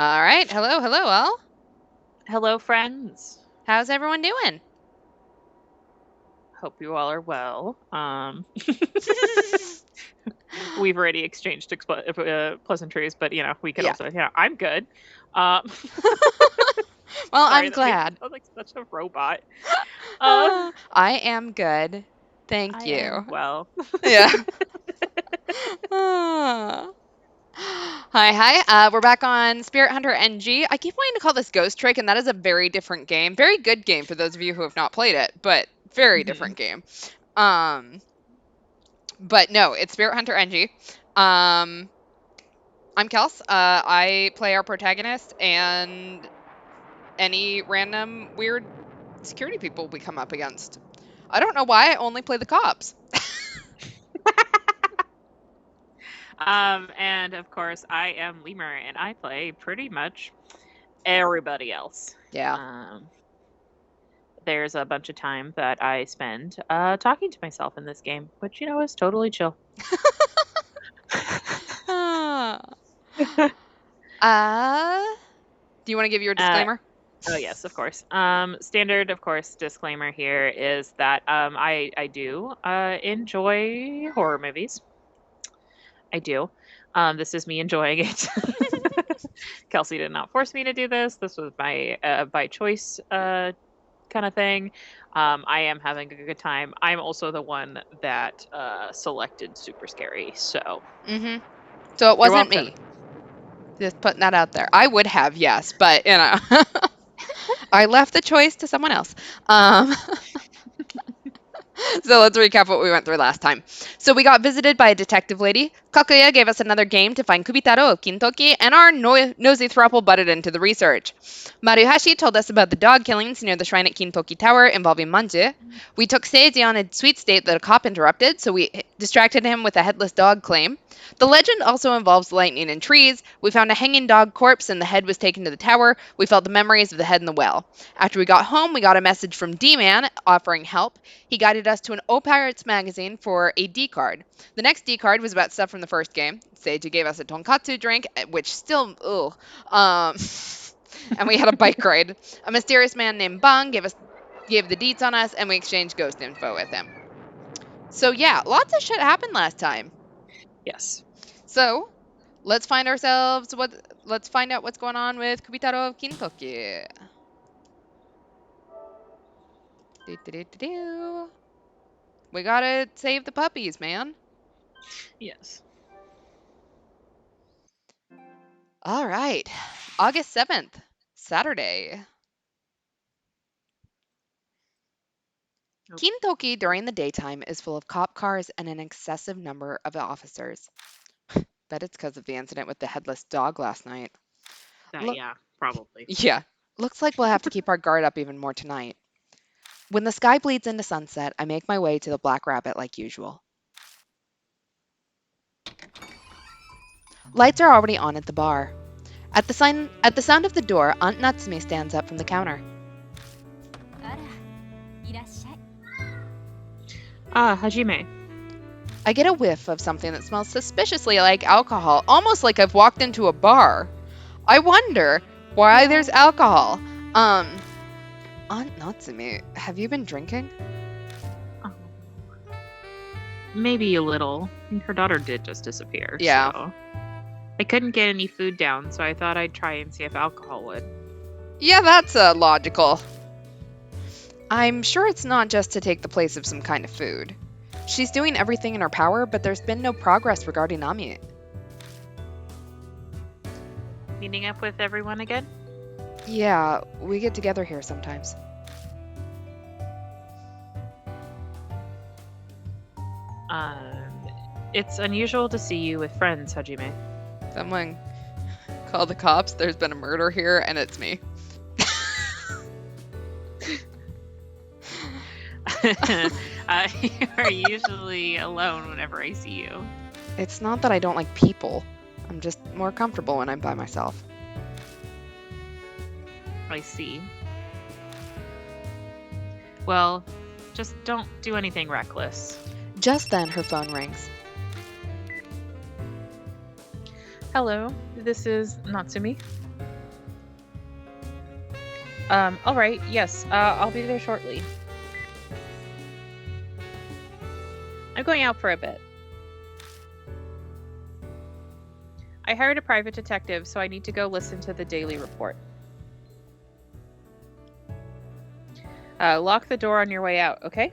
All right. Hello, all. Hello, friends. How's everyone doing? Hope you all are well. We've already exchanged pleasantries, but we could Yeah. also, I'm good. Um, Well, sorry, I'm that made me glad. sound like such a robot. Um, I am good. Thank I you. am well. Yeah. Ah. Hi. We're back on Spirit Hunter NG. I keep wanting to call this Ghost Trick, and that is a very different game. Very good game for those of you who have not played it, but very Mhm. different game. Um, but no, it's Spirit Hunter NG. Um, I'm Kels. I play our protagonist and any random weird security people we come up against. I don't know why I only play the cops. And of course, I am Lemur, and I play pretty much everybody else. Yeah. Um, there's a bunch of time that I spend talking to myself in this game, which is totally chill. Ah. Uh, do you want to give your uh, disclaimer? Oh yes, of course. Standard, of course, disclaimer here is that I do enjoy horror movies. I do. This is me enjoying it. Kelsey did not force me to do this. This was my by choice kind of thing. I am having a good time. I'm also the one that selected Super Scary, so Mm-hmm. So it you're wasn't welcome. me. Just putting that out there. I would have, yes, but I left the choice to someone else. Um, so let's recap what we went through last time. So we got visited by a detective lady. Kakuya gave us another game to find Kubitarou of Kintoki, and our nosy throuple butted into the research. Maruhashi told us about the dog killings near the shrine at Kintoki Tower involving Manji. We took Seiji on a sweet state that a cop interrupted, so we distracted him with a headless dog claim. The legend also involves lightning and trees. We found a hanging dog corpse and the head was taken to the tower. We felt the memories of the head in the well. After we got home, we got a message from D-Man offering help. He guided us to an O Pirates magazine for a D card. The next D card was about stuff from the first game. Seiji gave us a tonkatsu drink, which still, ugh. And we had a bike ride. A mysterious man named Bang gave the deets on us, and we exchanged ghost info with him. So yeah, lots of shit happened last time. Yes. So let's find ourselves what. Let's find out what's going on with Kubitarou of Kintoki. Do-do-do-do-do. We gotta save the puppies, man. Yes. All right. August 7th, Saturday. Nope. Kintoki during the daytime is full of cop cars and an excessive number of officers. Bet it's because of the incident with the headless dog last night. Look, Yeah, probably. yeah, looks like we'll have to keep our guard up even more tonight. When the sky bleeds into sunset, I make my way to the Black Rabbit like usual. Lights are already on at the bar. At the sound of the door, Aunt Natsume stands up from the counter. Ah, Hajime. I get a whiff of something that smells suspiciously like alcohol, almost like I've walked into a bar. I wonder why there's alcohol. Aunt Natsume, have you been drinking? Oh, maybe a little. Her daughter did just disappear, Yeah. so I couldn't get any food down, so I thought I'd try and see if alcohol would. Yeah, that's logical. I'm sure it's not just to take the place of some kind of food. She's doing everything in her power, but there's been no progress regarding Nami. Meeting up with everyone again? Yeah, we get together here sometimes. It's unusual to see you with friends, Hajime. Someone call the cops. There's been a murder here, and it's me. You are usually alone whenever I see you. It's not that I don't like people. I'm just more comfortable when I'm by myself. I see. Well, just don't do anything reckless. Just then, her phone rings. Hello, this is Natsumi. All right, yes, I'll be there shortly. I'm going out for a bit. I hired a private detective, so I need to go listen to the daily report. Lock the door on your way out, okay?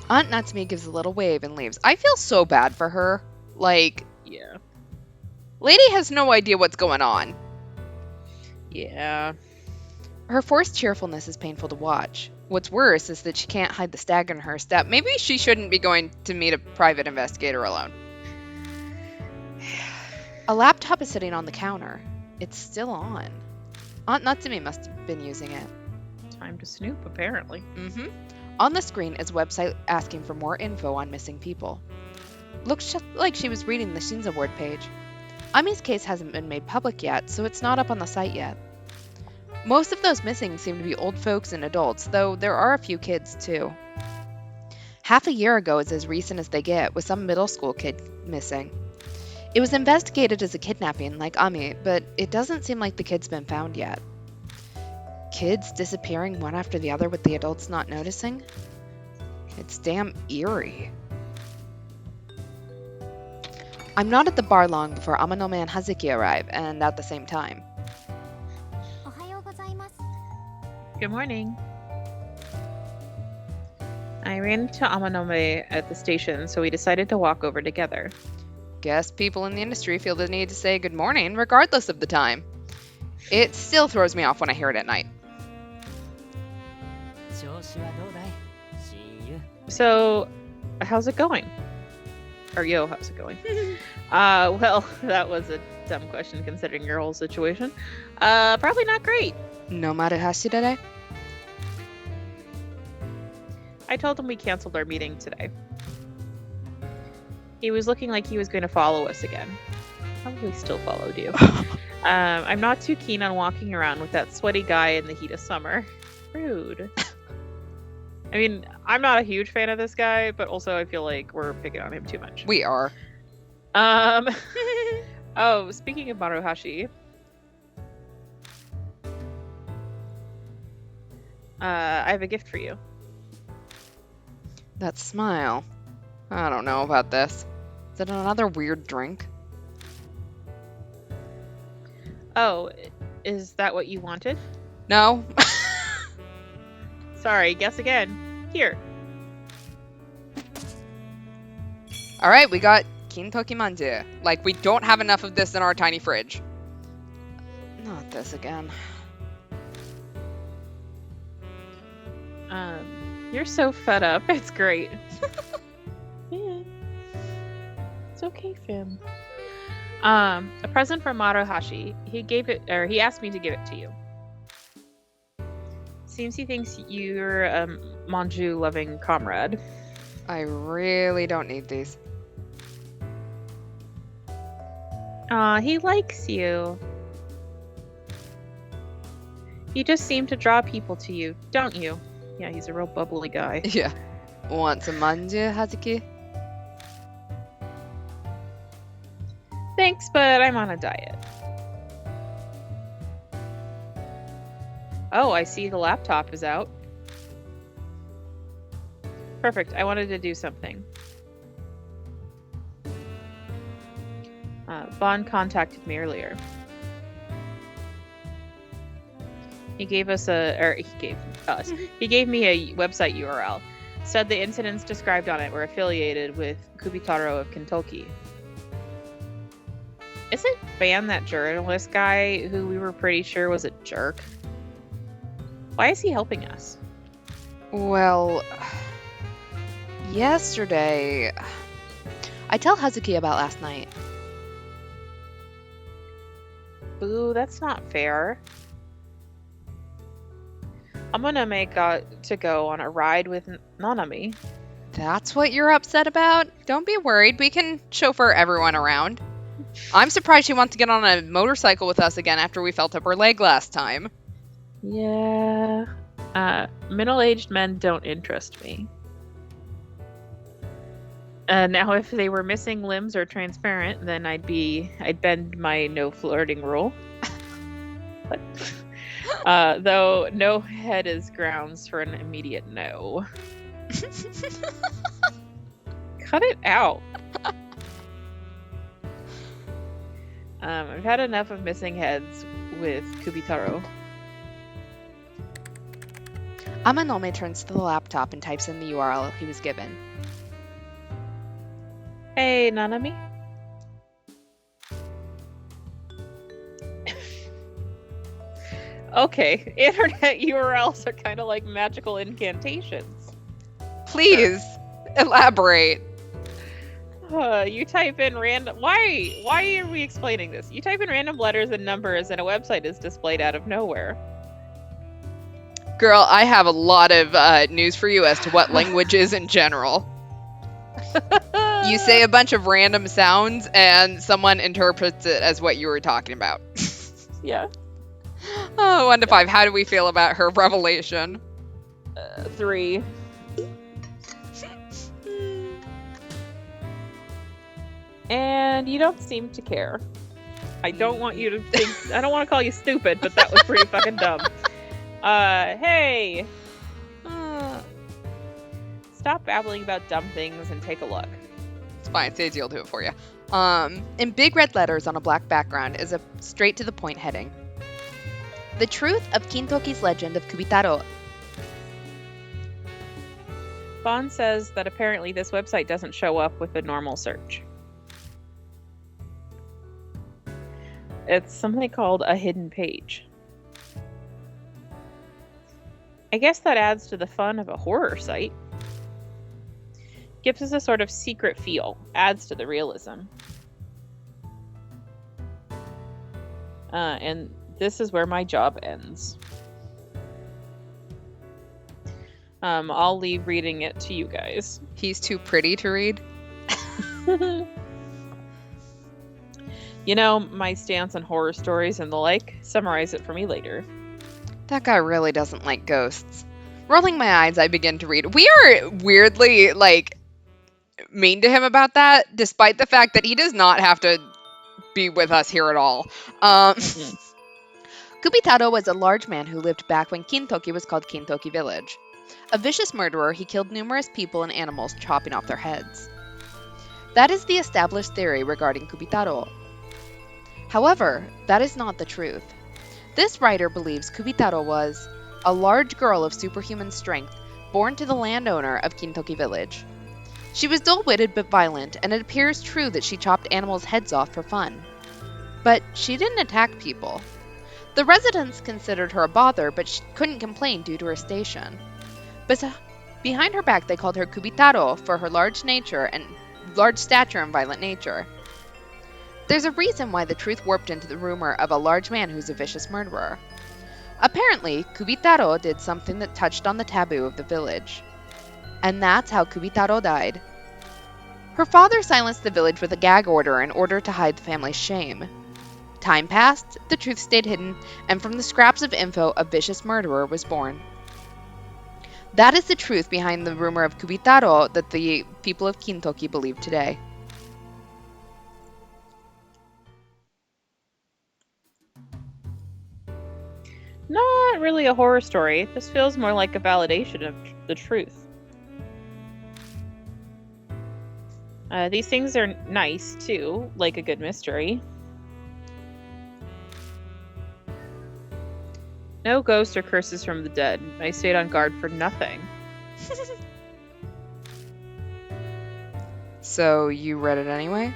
Aunt Natsumi gives a little wave and leaves. I feel so bad for her. Like, Yeah. lady has no idea what's going on. Yeah. Her forced cheerfulness is painful to watch. What's worse is that she can't hide the stagger in her step. Maybe she shouldn't be going to meet a private investigator alone. A laptop is sitting on the counter. It's still on. Aunt Natsumi must have been using it. Time to snoop, apparently. On the screen is a website asking for more info on missing people. Looks just like she was reading the Shinza ward page. Ami's case hasn't been made public yet, so it's not up on the site yet. Most of those missing seem to be old folks and adults, though there are a few kids too. Half a year ago is as recent as they get, with some middle school kid missing. It was investigated as a kidnapping, like Ami, but it doesn't seem like the kid's been found yet. Kids disappearing one after the other with the adults not noticing? It's damn eerie. I'm not at the bar long before Amanome and Hazuki arrive, and at the same time. Good morning. I ran into Amanome at the station, so we decided to walk over together. Guess people in the industry feel the need to say good morning regardless of the time. It still throws me off when I hear it at night. So, how's it going? Or yo, how's it going? Well, that was a dumb question considering your whole situation. Probably not great. No Maruhashi today? I told him we canceled our meeting today. He was looking like he was going to follow us again. Probably still followed you. I'm not too keen on walking around with that sweaty guy in the heat of summer. Rude. I mean, I'm not a huge fan of this guy, but also I feel like we're picking on him too much. We are. Oh, speaking of Maruhashi. I have a gift for you. That smile. I don't know about this. Is it another weird drink? Oh, is that what you wanted? No. Sorry, guess again. Here. Alright, we got Kintoki manju. Like, we don't have enough of this in our tiny fridge. Not this again. You're so fed up. It's great. Yeah. It's okay, Fim. A present from Maruhashi. He asked me to give it to you. Seems he thinks you're a manju-loving comrade. I really don't need these. He likes you. You just seem to draw people to you, don't you? Yeah, he's a real bubbly guy. Yeah. Want some manju, Hazuki? Thanks, but I'm on a diet. Oh, I see the laptop is out. Perfect. I wanted to do something. Bond contacted me earlier. He gave me a website URL. Said the incidents described on it were affiliated with Kubitarou of Kintoki. Isn't Ban that journalist guy who we were pretty sure was a jerk? Why is he helping us? Well, yesterday, I tell Hazuki about last night. Boo, that's not fair. Amanome got to go on a ride with Nanami. That's what you're upset about? Don't be worried, we can chauffeur everyone around. I'm surprised she wants to get on a motorcycle with us again after we felt up her leg last time. Yeah. Middle-aged men don't interest me. Now if they were missing limbs or transparent, then I'd bend my no flirting rule. Though no head is grounds for an immediate no. Cut it out. I've had enough of missing heads with Kubitarou. Amanome turns to the laptop and types in the URL he was given. Hey, Nanami. Okay, internet URLs are kind of like magical incantations. Please elaborate. You type in random. Why are we explaining this? You type in random letters and numbers, and a website is displayed out of nowhere. Girl, I have a lot of news for you as to what language is in general. You say a bunch of random sounds, and someone interprets it as what you were talking about. Yeah. Oh, 1 to 5. How do we feel about her revelation? 3. And you don't seem to care. I don't want you to think. I don't want to call you stupid, but that was pretty fucking dumb. Hey! Stop babbling about dumb things and take a look. It's fine. Stacey will do it for you. In big red letters on a black background is a straight to the point heading. The truth of Kintoki's legend of Kubitarou. Bond says that apparently this website doesn't show up with a normal search. It's something called a hidden page. I guess that adds to the fun of a horror site. Gives us a sort of secret feel, adds to the realism. And this is where my job ends. I'll leave reading it to you guys. He's too pretty to read. You know, my stance on horror stories and the like, summarize it for me later. That guy really doesn't like ghosts. Rolling my eyes, I begin to read. We are weirdly, mean to him about that, despite the fact that he does not have to be with us here at all. Kubitarou was a large man who lived back when Kintoki was called Kintoki Village. A vicious murderer, he killed numerous people and animals, chopping off their heads. That is the established theory regarding Kubitarou. However, that is not the truth. This writer believes Kubitarou was a large girl of superhuman strength, born to the landowner of Kintoki Village. She was dull-witted but violent, and it appears true that she chopped animals' heads off for fun. But she didn't attack people. The residents considered her a bother, but she couldn't complain due to her station. But behind her back, they called her Kubitarou for her large stature and violent nature. There's a reason why the truth warped into the rumor of a large man who's a vicious murderer. Apparently, Kubitarou did something that touched on the taboo of the village. And that's how Kubitarou died. Her father silenced the village with a gag order in order to hide the family's shame. Time passed, the truth stayed hidden, and from the scraps of info, a vicious murderer was born. That is the truth behind the rumor of Kubitarou that the people of Kintoki believe today. Not really a horror story. This feels more like a validation of the truth. These things are nice, too, like a good mystery. No ghosts or curses from the dead. I stayed on guard for nothing. So, you read it anyway?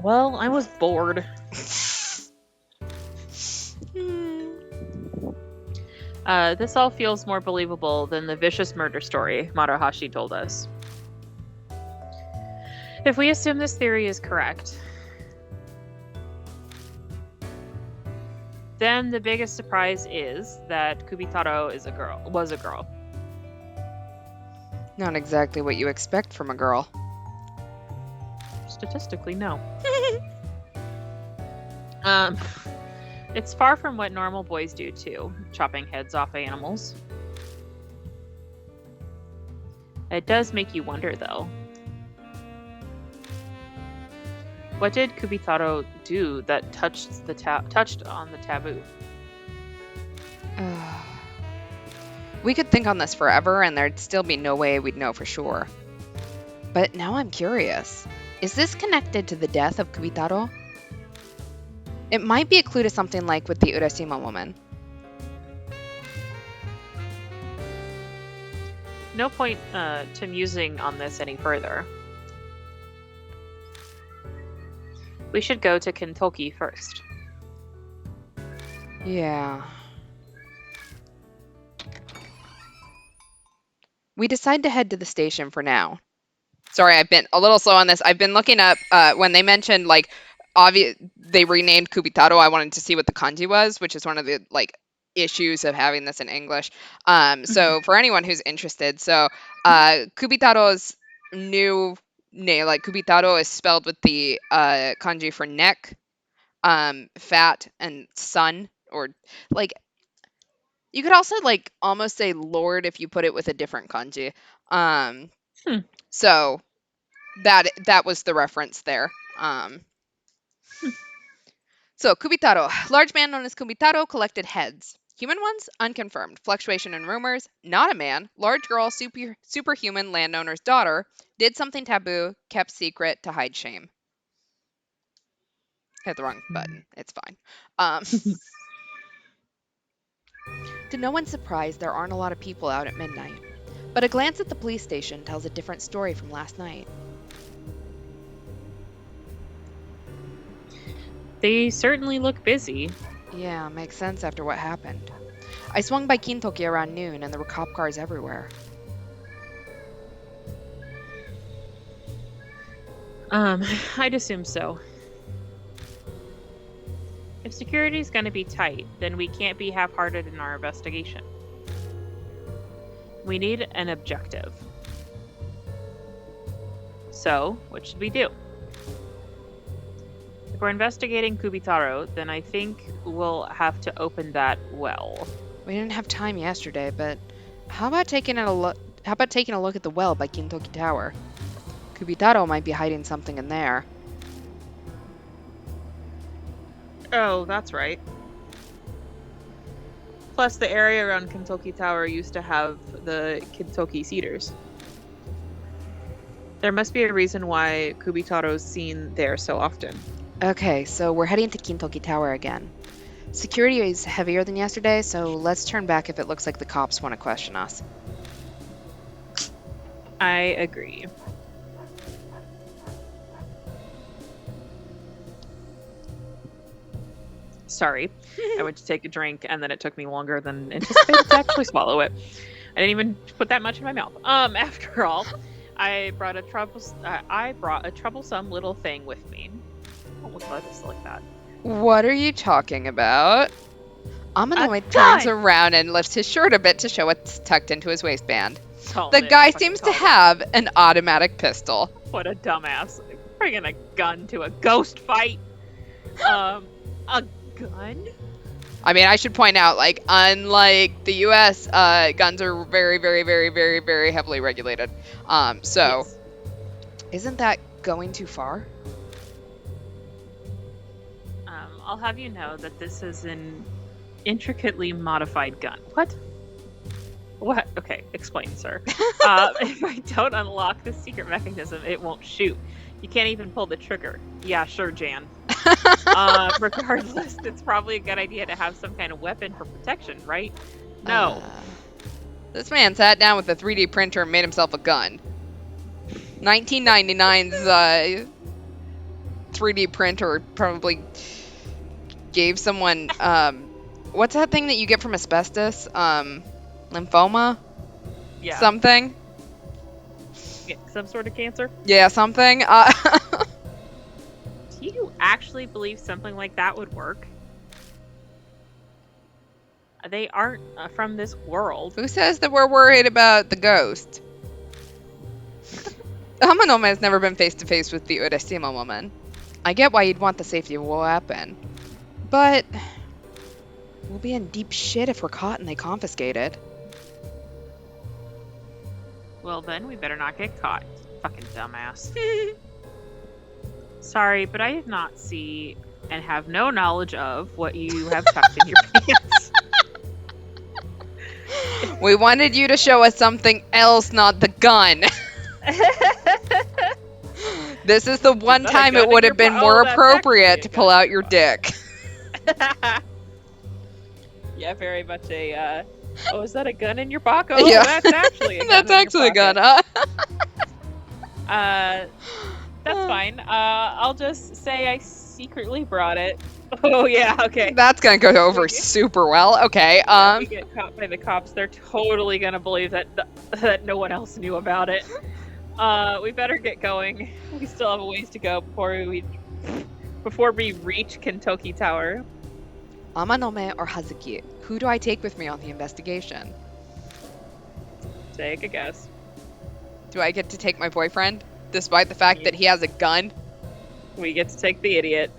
Well, I was bored. This all feels more believable than the vicious murder story Maruhashi told us. If we assume this theory is correct, then the biggest surprise is that Kubitarou was a girl. Not exactly what you expect from a girl. Statistically, no. It's far from what normal boys do, too, chopping heads off animals. It does make you wonder, though. What did Kubitarou do that touched on the taboo? We could think on this forever, and there'd still be no way we'd know for sure. But now I'm curious. Is this connected to the death of Kubitarou? It might be a clue to something like with the Urashima woman. No point to musing on this any further. We should go to Kintoki first. Yeah. We decide to head to the station for now. Sorry, I've been a little slow on this. I've been looking up when they mentioned like they renamed Kubitarou. I wanted to see what the kanji was, which is one of the like issues of having this in English. So for anyone who's interested, so Kubitarou's new name, like Kubitarou, is spelled with the kanji for neck, fat, and sun, or like you could also like almost say Lord if you put it with a different kanji. Hmm. So that was the reference there. So Kubitarou, large man known as Kubitarou, collected heads. Human ones, unconfirmed. Fluctuation in rumors, not a man. Large girl, superhuman landowner's daughter. Did something taboo, kept secret to hide shame. Hit the wrong button. It's fine. Um, to no one's surprise, there aren't a lot of people out at midnight. But a glance at the police station tells a different story from last night. They certainly look busy. Yeah, makes sense after what happened. I swung by Kintoki around noon and there were cop cars everywhere. I'd assume so. If security's gonna be tight, then we can't be half-hearted in our investigation. We need an objective. So, what should we do? If we're investigating Kubitarou, then I think we'll have to open that well. We didn't have time yesterday, but how about taking a look at the well by Kintoki Tower? Kubitarou might be hiding something in there. Oh, that's right. Plus, the area around Kintoki Tower used to have the Kintoki cedars. There must be a reason why Kubitarou's seen there so often. Okay, so we're heading to Kintoki Tower again. Security is heavier than yesterday, so let's turn back if it looks like the cops want to question us. I agree. Sorry, I went to take a drink and then it took me longer than anticipated to actually swallow it. I didn't even put that much in my mouth. After all, I brought a troublesome little thing with me. Don't look at us like that. What are you talking about? Amanoe turns around and lifts his shirt a bit to show what's tucked into his waistband. The guy seems to have an automatic pistol. What a dumbass. Bringing a gun to a ghost fight. A gun? I mean, I should point out, like, unlike the U.S., guns are very, very, very, very, very heavily regulated. So, yes. Isn't that going too far? I'll have you know that this is an intricately modified gun. What? What? Okay, explain, sir. If I don't unlock the secret mechanism, it won't shoot. You can't even pull the trigger. Yeah, sure, Jan. Regardless, it's probably a good idea to have some kind of weapon for protection, right? No. This man sat down with a 3D printer and made himself a gun. 1999's 3D printer probably gave someone what's that thing that you get from asbestos? Lymphoma? Yeah. Something? Yeah, some sort of cancer? Yeah, something. Do you actually believe something like that would work? They aren't from this world. Who says that we're worried about the ghost? Hamanome has never been face to face with the Urashima woman. I get why you'd want the safety of a weapon. But we'll be in deep shit if we're caught and they confiscate it. Well, then we better not get caught. Fucking dumbass. Sorry, but I did not see and have no knowledge of what you have tucked in your pants. We wanted you to show us something else, not the gun. This is the one that a time it gun in would your have been po- more Oh, that's actually appropriate a to gun pull in out your your dick. pocket. Yeah, very much a. Oh, is that a gun in your pocket? Oh, Yeah, that's actually a gun that's in your actually a gun, pocket. huh? Uh, that's fine. I'll just say I secretly brought it. Oh yeah, okay. That's gonna go over We get, super well. Okay, yeah, we get caught by the cops. They're totally gonna believe that no one else knew about it. We better get going. We still have a ways to go before we reach Kintoki Tower. Amanome or Hazuki, who do I take with me on the investigation? Take a guess. Do I get to take my boyfriend, despite the fact that he has a gun? We get to take the idiot.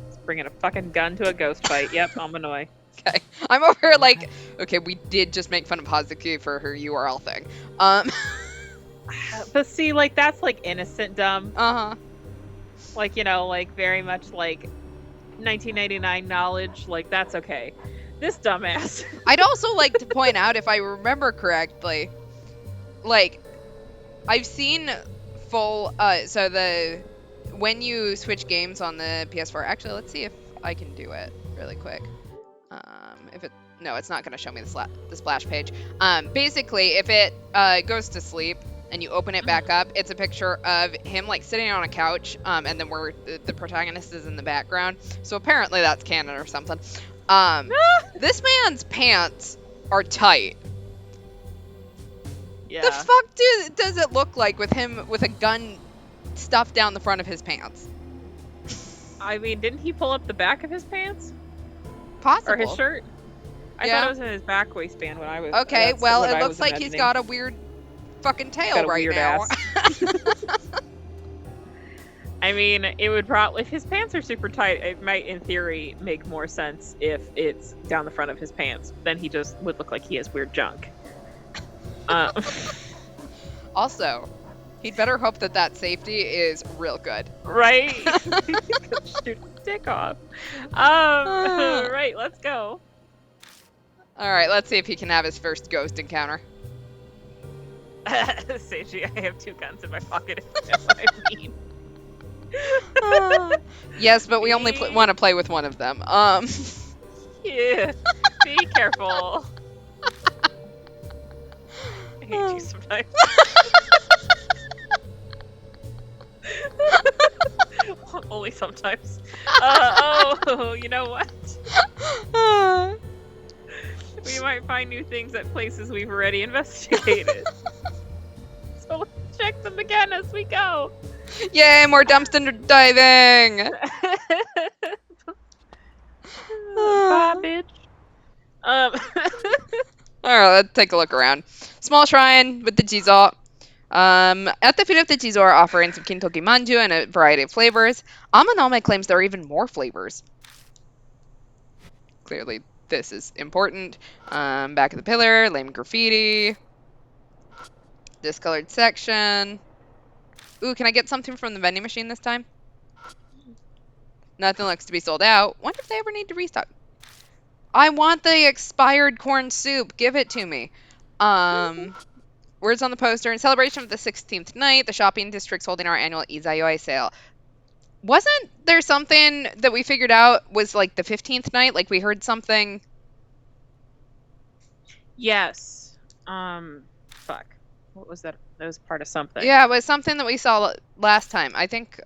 He's bringing a fucking gun to a ghost fight. Yep, I'm annoyed. Okay, I'm over here like, okay, we did just make fun of Hazuki for her URL thing. But see, like, that's like innocent dumb. Uh-huh. Like, like very much like 1999 knowledge. Like, that's okay. This dumbass. I'd also like to point out, if I remember correctly, like, I've seen full, when you switch games on the PS4, actually, let's see if I can do it really quick. No, it's not going to show me the splash page. Basically, if it goes to sleep and you open it back up, it's a picture of him like sitting on a couch, and then where the protagonist is in the background. So apparently that's canon or something. This man's pants are tight. Yeah. The fuck does it look like with him with a gun stuffed down the front of his pants? I mean, didn't he pull up the back of his pants? Possible. Or his shirt? I Yeah. thought it was in his back waistband when I was. Okay, that's well, what it I looks was like he's imagining. got a weird fucking tail Got a right weird now. ass. I mean, it would probably, if his pants are super tight, it might, in theory, make more sense if it's down the front of his pants. Then he just would look like he has weird junk. Also, he'd better hope that safety is real good. Right? Shoot his dick off. Right, let's go. All right, let's see if he can have his first ghost encounter. Seiji, I have 2 guns in my pocket. If you know what I mean. Yes, but we only want to play with one of them. Yeah. Be careful. I hate you sometimes. Only sometimes. You know what? We might find new things at places we've already investigated. So let's check them again as we go. Yay, more dumpster diving! Bye, bitch. All right, let's take a look around. Small shrine with the Jizo. At the feet of the Jizo are offerings of Kintoki manju and a variety of flavors. Amanome claims there are even more flavors. Clearly, this is important. Back of the pillar, lame graffiti. Discolored section. Ooh, can I get something from the vending machine this time? Nothing looks to be sold out. Wonder if they ever need to restock. I want the expired corn soup. Give it to me. Words on the poster. In celebration of the 16th night, the shopping district's holding our annual Izayoi sale. Wasn't there something that we figured out was like the 15th night? Like we heard something. Yes. Fuck. What was that? That was part of something. Yeah, it was something that we saw last time. I think, is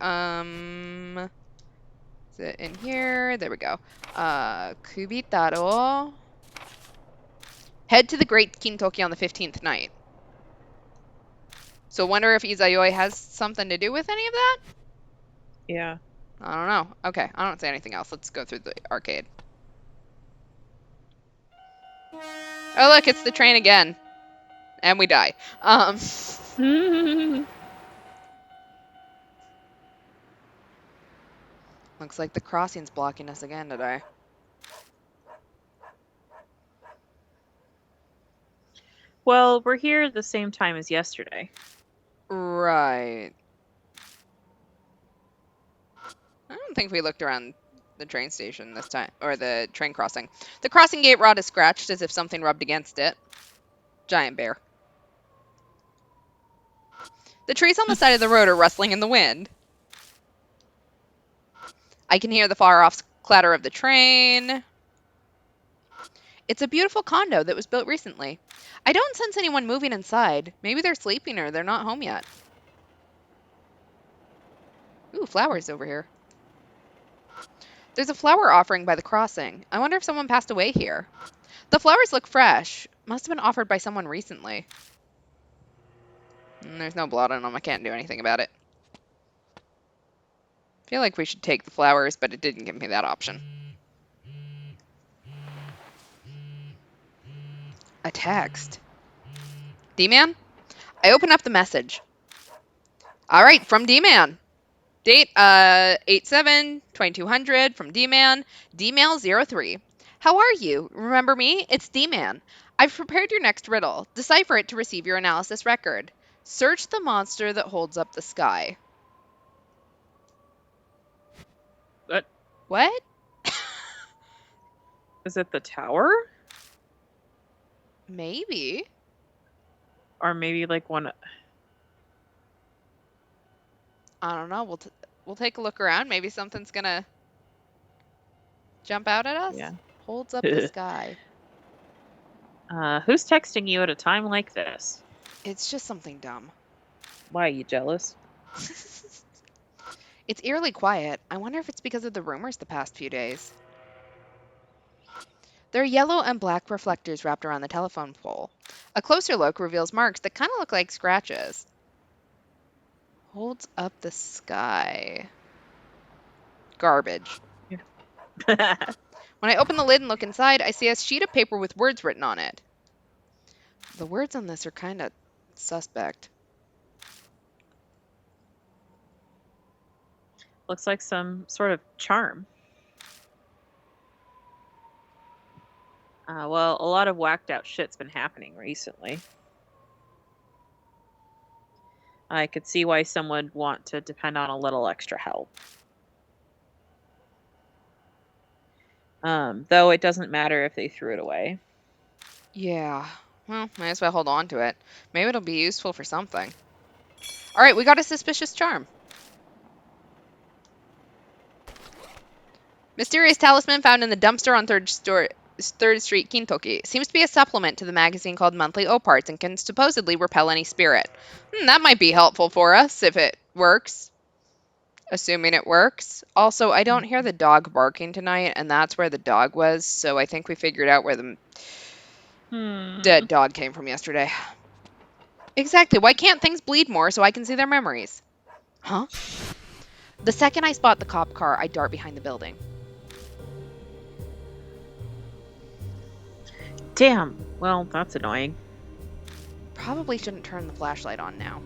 it in here? There we go. Kubitarou. Head to the Great Kintoki on the 15th night. So wonder if Izayoi has something to do with any of that? Yeah. I don't know. Okay, I don't say anything else. Let's go through the arcade. Oh, look, it's the train again. And we die. Looks like the crossing's blocking us again today. Well, we're here at the same time as yesterday. Right. I don't think we looked around the train station this time, or the train crossing. The crossing gate rod is scratched as if something rubbed against it. Giant bear. The trees on the side of the road are rustling in the wind. I can hear the far-off clatter of the train. It's a beautiful condo that was built recently. I don't sense anyone moving inside. Maybe they're sleeping or they're not home yet. Ooh, flowers over here. There's a flower offering by the crossing. I wonder if someone passed away here. The flowers look fresh. Must have been offered by someone recently. There's no blood on them. I can't do anything about it. I feel like we should take the flowers, but it didn't give me that option. A text. D-Man? I open up the message. All right, from D-Man. Date 8/7/2200 from D-Man. D-Mail03. How are you? Remember me? It's D-Man. I've prepared your next riddle. Decipher it to receive your analysis record. Search the monster that holds up the sky. What? What? Is it the tower? Maybe. Or maybe like one... I don't know. We'll take a look around. Maybe something's gonna jump out at us. Yeah. Holds up the sky. Who's texting you at a time like this? It's just something dumb. Why, are you jealous? It's eerily quiet. I wonder if it's because of the rumors the past few days. There are yellow and black reflectors wrapped around the telephone pole. A closer look reveals marks that kind of look like scratches. Holds up the sky. Garbage. When I open the lid and look inside, I see a sheet of paper with words written on it. The words on this are kind of suspect. Looks like some sort of charm. Well, a lot of whacked out shit's been happening recently. I could see why someone would want to depend on a little extra help. Though it doesn't matter if they threw it away. Yeah. Well, might as well hold on to it. Maybe it'll be useful for something. All right, we got a suspicious charm. Mysterious talisman found in the dumpster on 3rd Street, Kintoki. Seems to be a supplement to the magazine called Monthly Oparts and can supposedly repel any spirit. That might be helpful for us if it works. Assuming it works. Also, I don't hear the dog barking tonight, and that's where the dog was, so I think we figured out where the dead dog came from yesterday. Exactly. Why can't things bleed more so I can see their memories? Huh? The second I spot the cop car, I dart behind the building. Damn. Well, that's annoying. Probably shouldn't turn the flashlight on now.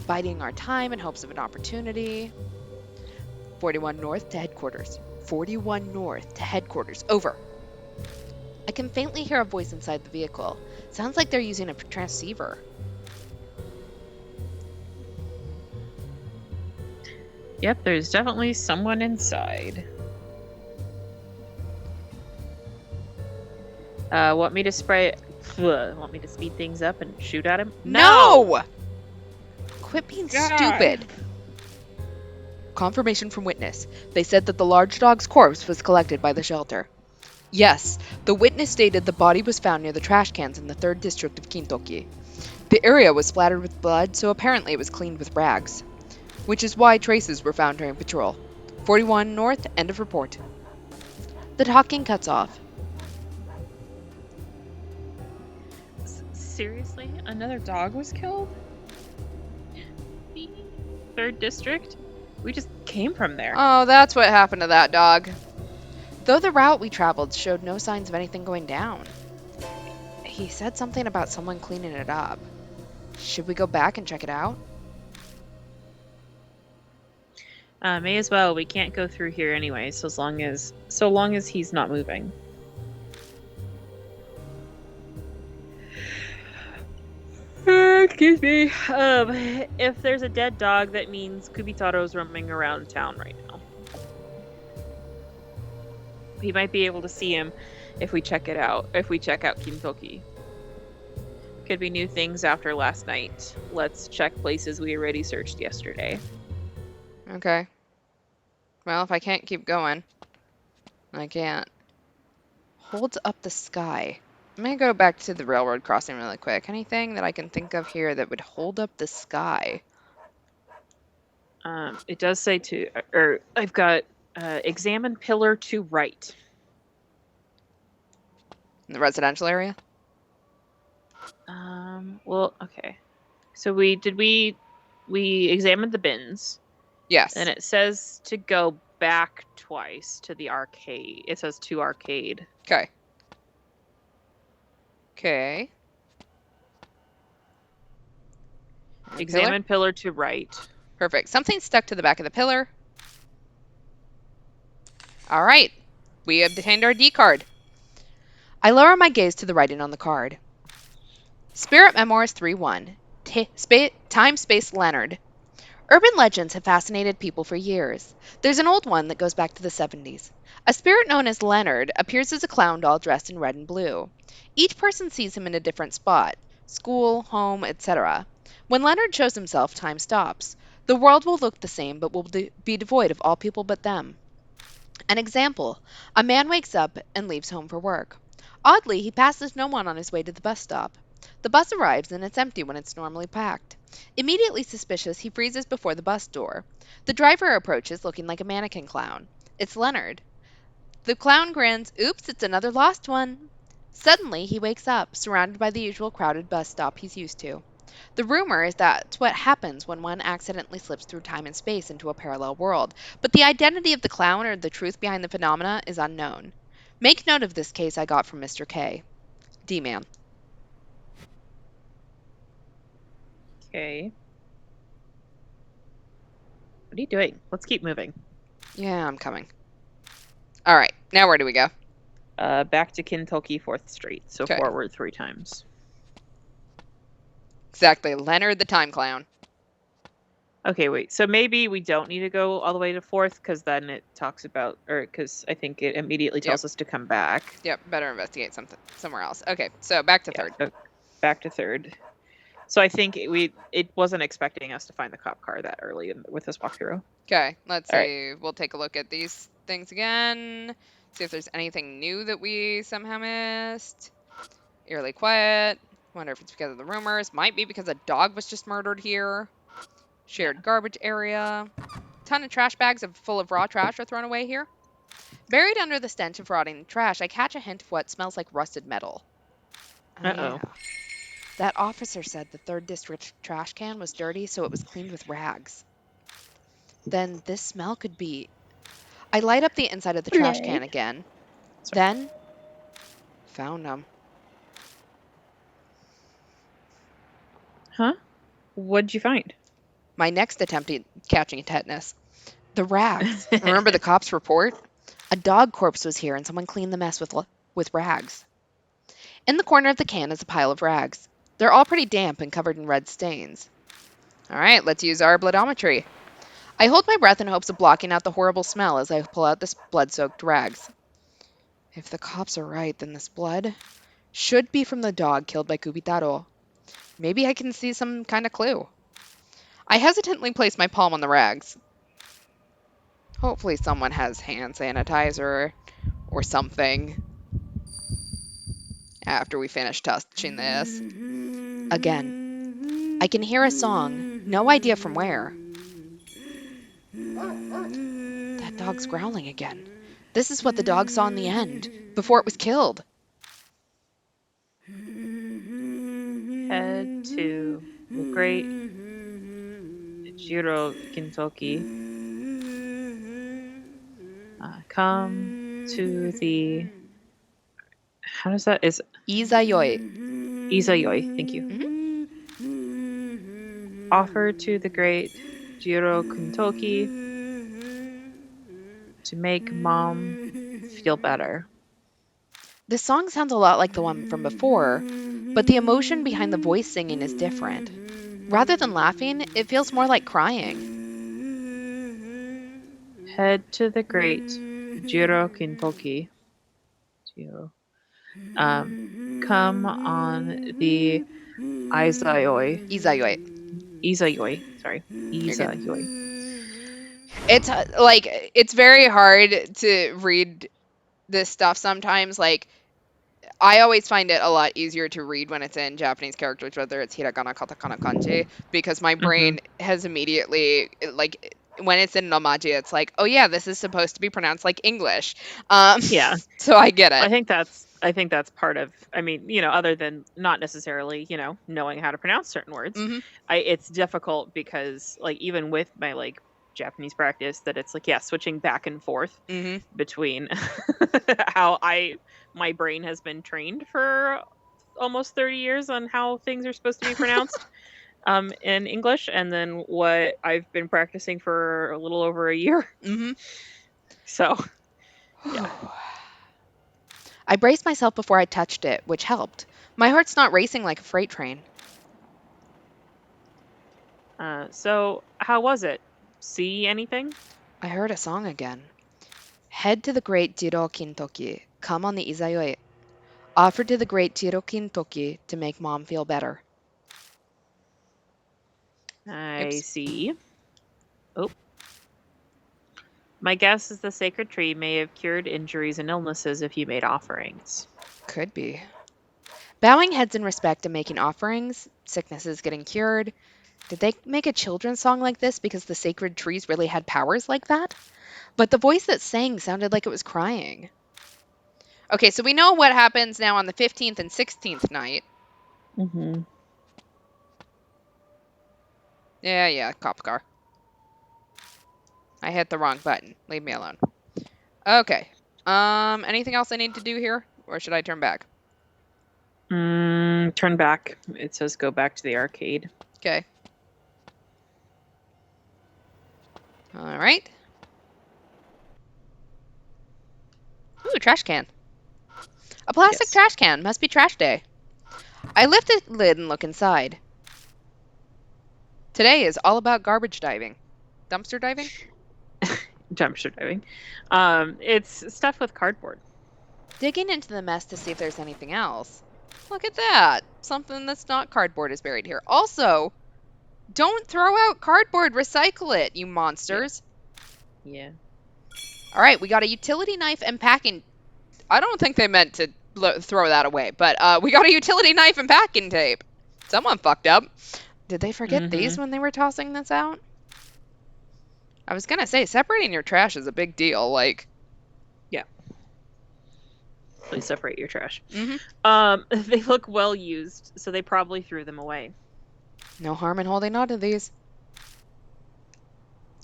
Biding our time in hopes of an opportunity. 41 North to headquarters. 41 North to headquarters. Over. I can faintly hear a voice inside the vehicle. Sounds like they're using a transceiver. Yep, there's definitely someone inside. Want me to want me to speed things up and shoot at him? No! Quit being God. stupid. Confirmation from witness. They said that the large dog's corpse was collected by the shelter. Yes, the witness stated the body was found near the trash cans in the 3rd district of Kintoki. The area was splattered with blood, so apparently it was cleaned with rags. Which is why traces were found during patrol. 41 North, end of report. The talking cuts off. Seriously? Another dog was killed? 3rd district? We just came from there. Oh, that's what happened to that dog. Though the route we traveled showed no signs of anything going down. He said something about someone cleaning it up. Should we go back and check it out? May as well. We can't go through here anyway, so long as he's not moving. Excuse me. If there's a dead dog, that means Kubitarou's roaming around town right now. We might be able to see him if we check it out. If we check out Kintoki. Could be new things after last night. Let's check places we already searched yesterday. Okay. Well, if I can't keep going, I can't. Holds up the sky. I'm gonna go back to the railroad crossing really quick. Anything that I can think of here that would hold up the sky? It does say to, or I've got examine pillar to right. In the residential area? Well, okay. So we examined the bins, Yes. and it says to go back twice to the arcade. It says to arcade. Okay. Okay. Examine pillar to right. Perfect. Something stuck to the back of the pillar. All right. We obtained our D card. I lower my gaze to the writing on the card. Spirit Memoirs 3-1. Time Space Leonard. Urban legends have fascinated people for years. There's an old one that goes back to the 70s. A spirit known as Leonard appears as a clown doll dressed in red and blue. Each person sees him in a different spot school, home, etc. When Leonard shows himself, time stops. The world will look the same but will be devoid of all people but them. An example: a man wakes up and leaves home for work. Oddly, he passes no one on his way to the bus stop. The bus arrives and it's empty when it's normally packed. Immediately suspicious, he freezes before the bus door. The driver approaches looking like a mannequin clown. It's Leonard. The clown grins, "Oops, it's another lost one." Suddenly, he wakes up, surrounded by the usual crowded bus stop he's used to. The rumor is that's what happens when one accidentally slips through time and space into a parallel world, but the identity of the clown or the truth behind the phenomena is unknown. Make note of this case I got from Mr. K. D-Man. Okay. What are you doing? Let's keep moving. Yeah, I'm coming. All right, now where do we go? Back to Kintoki 4th Street. So Okay. forward 3 times. Exactly, Leonard the Time Clown. Okay, wait. So maybe we don't need to go all the way to 4th because then it talks about, or because I think it immediately tells us to come back. Yep, better investigate somewhere else. Okay, so back to Yeah, 3rd. back to 3rd. So I think it wasn't expecting us to find the cop car that early with this walkthrough. Okay, let's All see. Right. We'll take a look at these things again. See if there's anything new that we somehow missed. Eerily quiet. Wonder if it's because of the rumors. Might be because a dog was just murdered here. Shared garbage area. Ton of trash bags full of raw trash are thrown away here. Buried under the stench of rotting trash, I catch a hint of what smells like rusted metal. Uh-oh. Yeah. That officer said the 3rd District trash can was dirty, so it was cleaned with rags. Then this smell could be... I light up the inside of the trash can again. Sorry. Then, found them. Huh? What'd you find? My next attempt at catching tetanus. The rags. Remember the cops' report? A dog corpse was here and someone cleaned the mess with rags. In the corner of the can is a pile of rags. They're all pretty damp and covered in red stains. All right, let's use our bloodometry. I hold my breath in hopes of blocking out the horrible smell as I pull out the blood-soaked rags. If the cops are right, then this blood should be from the dog killed by Kubitarou. Maybe I can see some kind of clue. I hesitantly place my palm on the rags. Hopefully someone has hand sanitizer or something after we finish touching this. Again, I can hear a song, no idea from where. That dog's growling again. This is what the dog saw in the end, before it was killed. Head to the great Kubitarou Kintoki. Come to the... How does that... Is Izayoi. Izayoi. Thank you. Offer to the great Kubitarou Kintoki to make mom feel better. This song sounds a lot like the one from before, but the emotion behind the voice singing is different. Rather than laughing, it feels more like crying. Head to the great Jiro Kintoki. Jiro. Come on the Izayoi. Izayoi. Izayoi. Sorry. You're good. Izayoi. It's like it's very hard to read this stuff sometimes. Like I always find it a lot easier to read when it's in Japanese characters, whether it's hiragana, katakana, kanji, because my Hmm. brain has immediately like when it's in Romaji, it's like, oh yeah, this is supposed to be pronounced like English. Um, Yeah. so I get it. I think that's part of, I mean, other than not necessarily, knowing how to pronounce certain words. Hmm. It's difficult because like even with my like Japanese practice that it's like, yeah, switching back and forth Hmm. between how my brain has been trained for almost 30 years on how things are supposed to be pronounced in English, and then what I've been practicing for a little over a year. Hmm. So, yeah. I braced myself before I touched it, which helped. My heart's not racing like a freight train. So how was it? See anything? I heard a song again. Head to the great Jiro Kintoki. Come on the Izayoi. Offer to the great Jiro Kintoki to make mom feel better. I Oops. see. Oh, my guess is the sacred tree may have cured injuries and illnesses if you made offerings. Could be. Bowing heads in respect and making offerings, sicknesses getting cured. Did they make a children's song like this because the sacred trees really had powers like that? But the voice that sang sounded like it was crying. Okay, so we know what happens now on the 15th and 16th night. Mm-hmm. Yeah, cop car. I hit the wrong button. Leave me alone. Okay. Anything else I need to do here? Or should I turn back? Turn back. It says go back to the arcade. Okay. All right. Ooh, trash can. A plastic Yes. trash can. Must be trash day. I lift the lid and look inside. Today is all about garbage diving. Dumpster diving? Dumpster diving. It's stuff with cardboard. Digging into the mess to see if there's anything else. Look at that. Something that's not cardboard is buried here. Also, don't throw out cardboard. Recycle it, you Yeah. monsters. Yeah. All right, we got a utility knife and packing. I don't think they meant to throw that away, but we got a utility knife and packing tape. Someone fucked up. Did they forget Mm-hmm. these when they were tossing this out? I was gonna say, separating your trash is a big deal. Like, Yeah. Please separate your trash. hmm They look well used, so they probably threw them away. no harm in holding on to these.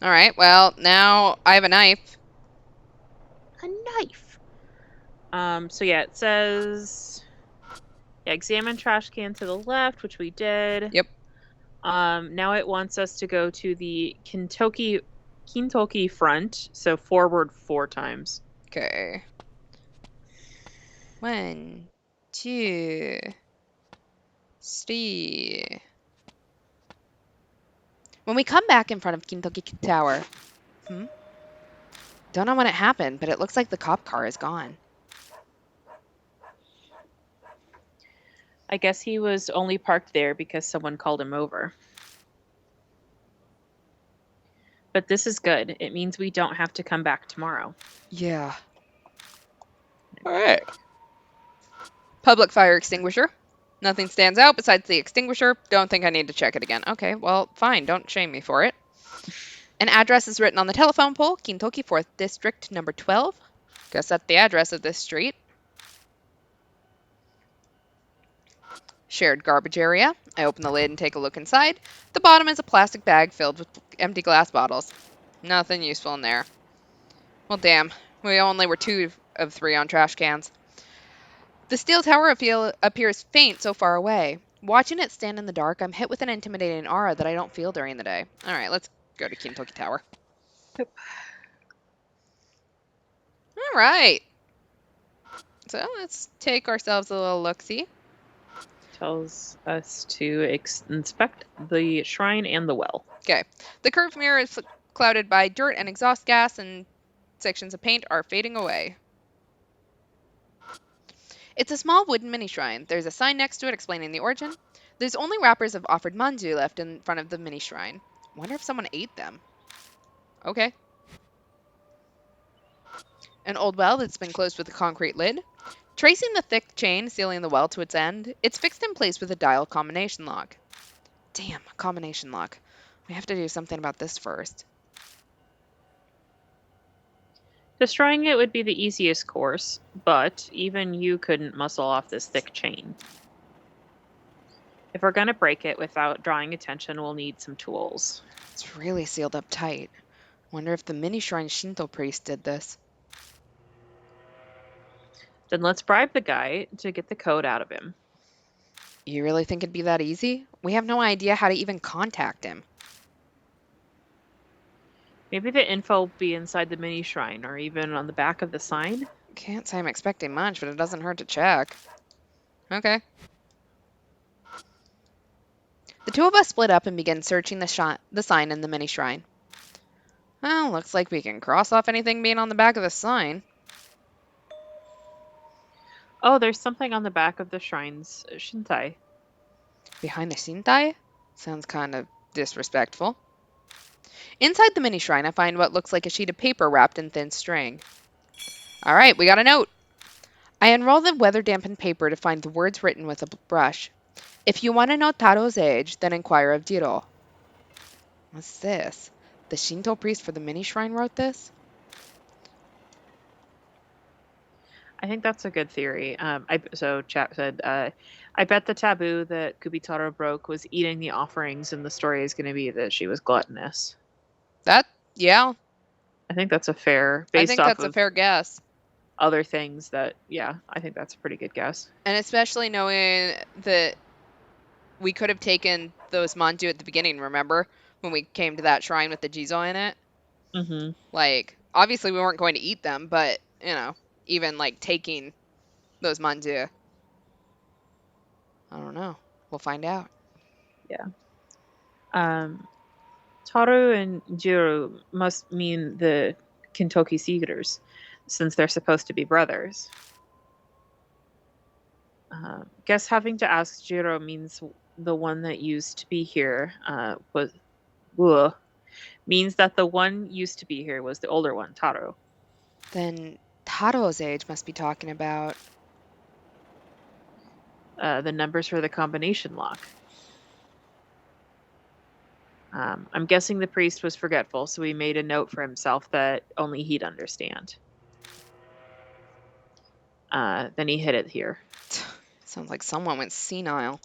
All right, well, now I have a knife. A knife. So yeah, it says, yeah, examine trash can to the left, which we did. Yep. Now it wants us to go to the Kintoki front, so forward 4 times. Okay. 1, 2, 3. When we come back in front of Kintoki Tower, hmm? Don't know when it happened, but it looks like the cop car is gone. I guess he was only parked there because someone called him over. But this is good. It means we don't have to come back tomorrow. Yeah. All right. Public fire extinguisher. Nothing stands out besides the extinguisher. Don't think I need to check it again. Okay, well, fine. Don't shame me for it. An address is written on the telephone pole, Kintoki 4th District, number 12. Guess that's the address of this street. Shared garbage area. I open the lid and take a look inside. The bottom is a plastic bag filled with empty glass bottles. Nothing useful in there. Well, damn. We only were 2 of 3 on trash cans. The steel tower appears faint so far away. Watching it stand in the dark, I'm hit with an intimidating aura that I don't feel during the day. All right, let's go to Kintoki Tower. Yep. All right. So let's take ourselves a little look-see. Tells us to inspect the shrine and the well. Okay. The curved mirror is clouded by dirt and exhaust gas and sections of paint are fading away. It's a small wooden mini shrine. There's a sign next to it explaining the origin. There's only wrappers of offered manju left in front of the mini shrine. Wonder if someone ate them. Okay. An old well that's been closed with a concrete lid. Tracing the thick chain sealing the well to its end, it's fixed in place with a dial combination lock. Damn, a combination lock. We have to do something about this first. Destroying it would be the easiest course, but even you couldn't muscle off this thick chain. If we're going to break it without drawing attention, we'll need some tools. It's really sealed up tight. Wonder if the mini shrine Shinto priest did this. Then let's bribe the guy to get the code out of him. You really think it'd be that easy? We have no idea how to even contact him. Maybe the info will be inside the mini shrine or even on the back of the sign. Can't say I'm expecting much, but it doesn't hurt to check. Okay. The two of us split up and began searching the sign in the mini shrine. Well, looks like we can cross off anything being on the back of the sign. Oh, there's something on the back of the shrine's shintai. Behind the Shintai? Sounds kind of disrespectful. Inside the mini shrine, I find what looks like a sheet of paper wrapped in thin string. Alright, we got a note. I unroll the weather-dampened paper to find the words written with a brush. If you want to know Taro's age, then inquire of Jiro. What's this? The Shinto priest for the mini shrine wrote this? I think that's a good theory. Chap said, I bet the taboo that Kubitarou broke was eating the offerings, and the story is going to be that she was gluttonous. Yeah. I think that's a fair, I based think off that's a of fair guess. other things that, yeah, I think that's a pretty good guess. And especially knowing that we could have taken those manju at the beginning, remember? When we came to that shrine with the jizo in it? Mm-hmm. Like, obviously we weren't going to eat them, but, even, like, taking those manju. I don't know. We'll find out. Yeah. Taru and Jiro must mean the Kintoki Seekers, since they're supposed to be brothers. Guess having to ask Jiro means the one that used to be here means that the one used to be here was the older one, Taro. Then Taro's age must be talking about the numbers for the combination lock. I'm guessing the priest was forgetful, so he made a note for himself that only he'd understand. Then he hid it here. Sounds like someone went senile.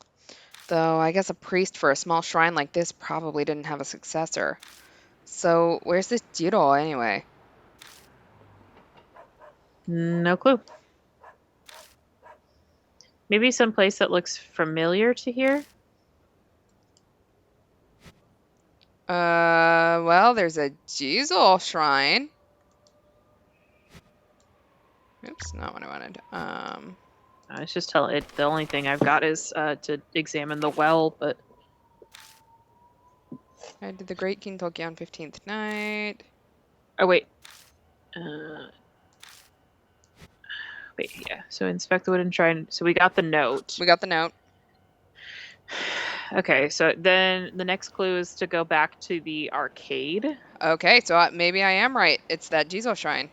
Though I guess a priest for a small shrine like this probably didn't have a successor. So where's this Jiro anyway? No clue. Maybe someplace that looks familiar to here? Well, there's a Jizo shrine. Oops, not what I wanted. It's just tell it. The only thing I've got is to examine the well, but I did the Great Kintoki on 15th night. oh wait, yeah. So inspect the wooden shrine. So we got the note. We got the note. Okay, so then the next clue is to go back to the arcade. Okay, so maybe I am right. It's that Jizo shrine.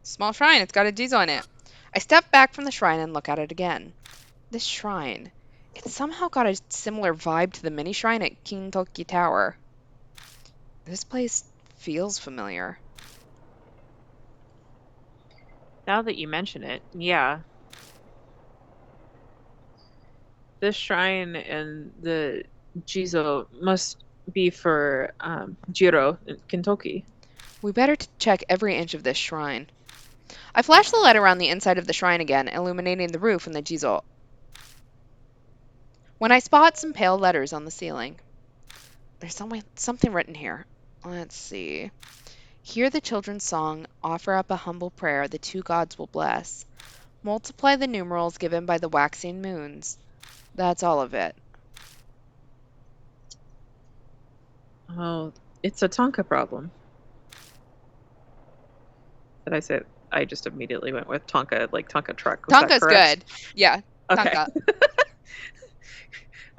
Small shrine, it's got a Jizo in it. I step back from the shrine and look at it again. This shrine, it's somehow got a similar vibe to the mini shrine at Kintoki Tower. This place feels familiar. Now that you mention it, yeah. This shrine and the Jizo must be for Jiro in Kintoki. We better check every inch of this shrine. I flash the light around the inside of the shrine again, illuminating the roof and the Jizo. When I spot some pale letters on the ceiling. There's something written here. Let's see. Hear the children's song, offer up a humble prayer the two gods will bless. Multiply the numerals given by the waxing moons. That's all of it. Oh, it's a Tonka problem. Did I say? I just immediately went with Tonka, like Tonka truck. Was that Tonka's correct? good. Yeah, Okay. Tonka.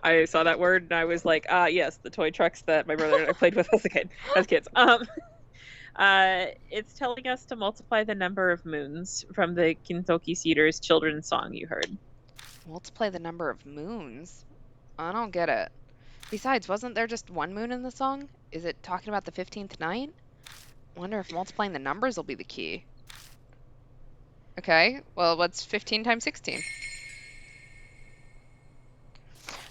I saw that word and I was like, yes, the toy trucks that my brother and I played with as kids. It's telling us to multiply the number of moons from the Kintoki Cedars children's song you heard. Multiply the number of moons? I don't get it. Besides, wasn't there just one moon in the song? Is it talking about the 15th night? Wonder if multiplying the numbers will be the key. Okay, well, what's 15 times 16?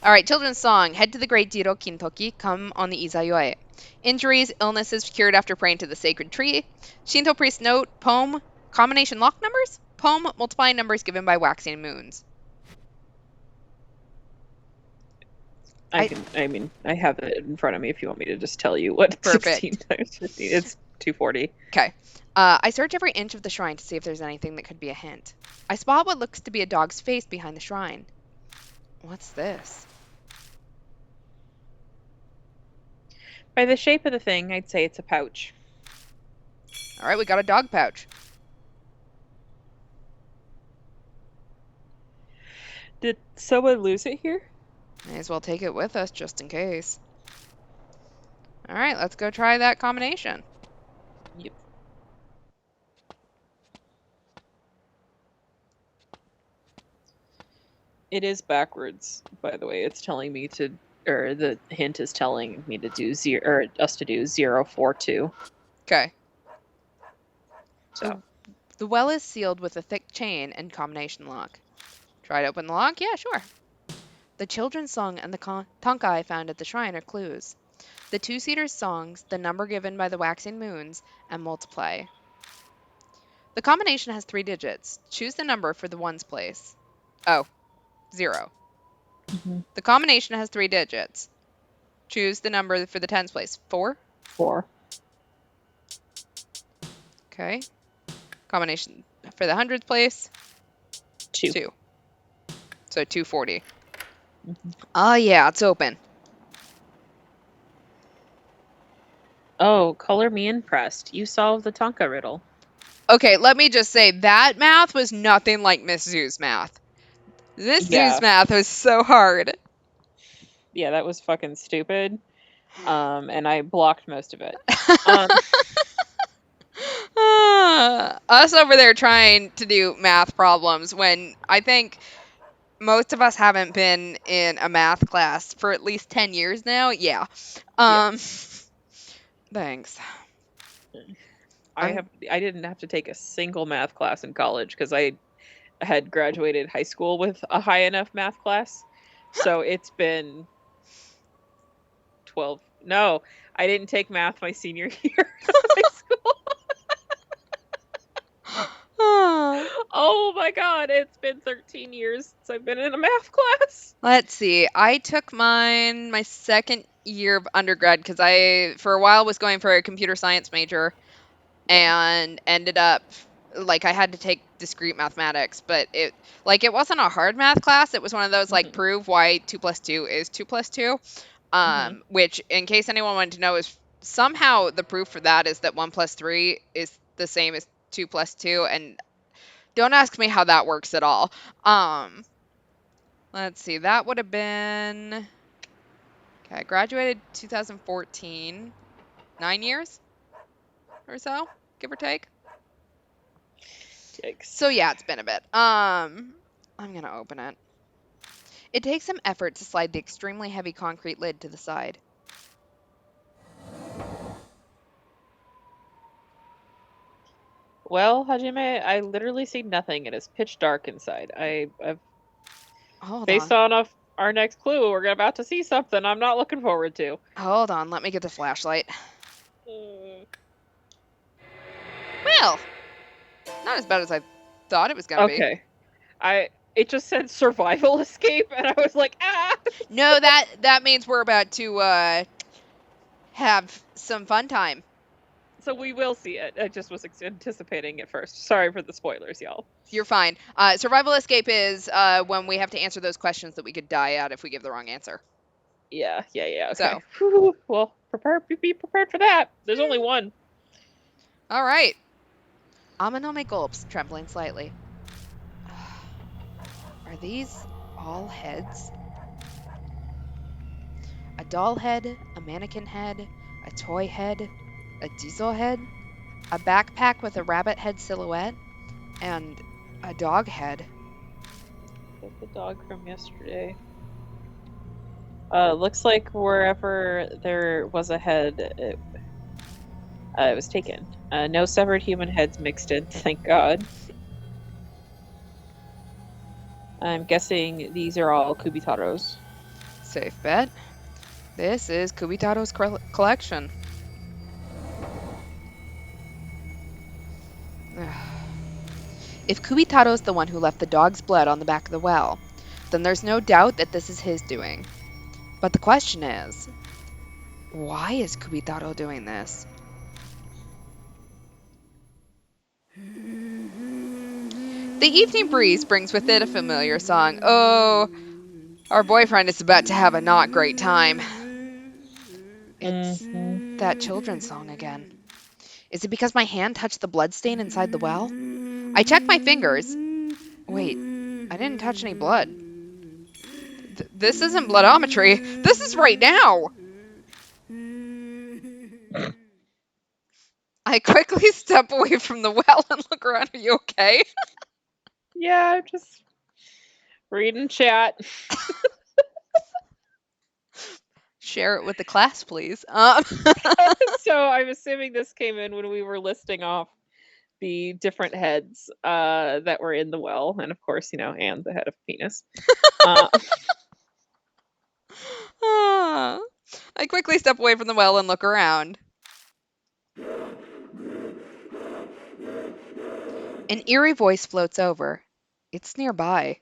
All right, children's song. Head to the great Jiro Kintoki, come on the Izayoi. Injuries, illnesses cured after praying to the sacred tree. Shinto priest note, poem, combination lock numbers? Poem, multiplying numbers given by waxing moons. I have it in front of me if you want me to just tell you what 16 Perfect. times 15. It's 240. Okay. I search every inch of the shrine to see if there's anything that could be a hint. I spot what looks to be a dog's face behind the shrine. What's this? By the shape of the thing, I'd say it's a pouch. All right, we got a dog pouch. Did someone lose it here? May as well take it with us just in case. All right, let's go try that combination. Yep. It is backwards, by the way. It's telling me to, or the hint is telling me to do zero, or us to do 042. Okay. So The well is sealed with a thick chain and combination lock. Try to open the lock? Yeah, sure. The children's song and the tonka I found at the shrine are clues. The two-seater songs, the number given by the waxing moons, and multiply. The combination has 3 digits. Choose the number for the ones place. Oh, 0. The combination has 3 digits. Choose the number for the tens place. 4? 4. Okay. Combination for the hundreds place. 2. 2. So 240. Oh, yeah, it's open. Oh, color me impressed. You solved the Tonka riddle. Okay, let me just say that math was nothing like Miss Zoo's math. Miss Zoo's math was so hard. Yeah, that was fucking stupid. And I blocked most of it. Us over there trying to do math problems when I think most of us haven't been in a math class for at least 10 years now. Yeah. Thanks. I didn't have to take a single math class in college because I had graduated high school with a high enough math class. So it's been 12. No, I didn't take math my senior year of high school. Oh my god, it's been 13 years since I've been in a math class. Let's see. I took mine my second year of undergrad because I, for a while, was going for a computer science major and ended up, like, I had to take discrete mathematics, but it wasn't a hard math class. It was one of those, like, prove why 2 plus 2 is 2 plus 2, which, in case anyone wanted to know, is somehow the proof for that is that 1 plus 3 is the same as 2 plus 2, and don't ask me how that works at all. Let's see, that would have been, okay, I graduated 2014, 9 years or so, give or take. Yikes. So yeah, it's been a bit. I'm gonna open it. It takes some effort to slide the extremely heavy concrete lid to the side. Well, Hajime, I literally see nothing. It is pitch dark inside. Based on our next clue, we're about to see something I'm not looking forward to. Hold on, let me get the flashlight. Well, not as bad as I thought it was gonna be. Okay. It just said survival escape, and I was like, ah! No, that means we're about to have some fun time. so we will see it. I just was anticipating it first. Sorry for the spoilers, y'all. You're fine. Survival escape is when we have to answer those questions that we could die at if we give the wrong answer. Yeah. Okay. So. Whew, well, be prepared for that. There's only one. All right. Amanome gulps, trembling slightly. Are these all heads? A doll head, a mannequin head, a toy head, a diesel head, a backpack with a rabbit head silhouette, and a dog head. Get the dog from yesterday. Looks like wherever there was a head, it was taken. No severed human heads mixed in, thank God. I'm guessing these are all Kubitaros. Safe bet. This is Kubitaro's collection. If Kubitaro's the one who left the dog's blood on the back of the well, then there's no doubt that this is his doing. But the question is, why is Kubitarou doing this? The evening breeze brings with it a familiar song. Oh, our boyfriend is about to have a not great time. It's that children's song again. Is it because my hand touched the bloodstain inside the well? I checked my fingers. Wait, I didn't touch any blood. This isn't bloodometry. This is right now. I quickly step away from the well and look around. Are you okay? Yeah, I'm just reading chat. Share it with the class, please. So I'm assuming this came in when we were listing off the different heads that were in the well, and of course, and the head of penis. I quickly step away from the well and look around. An eerie voice floats over. It's nearby.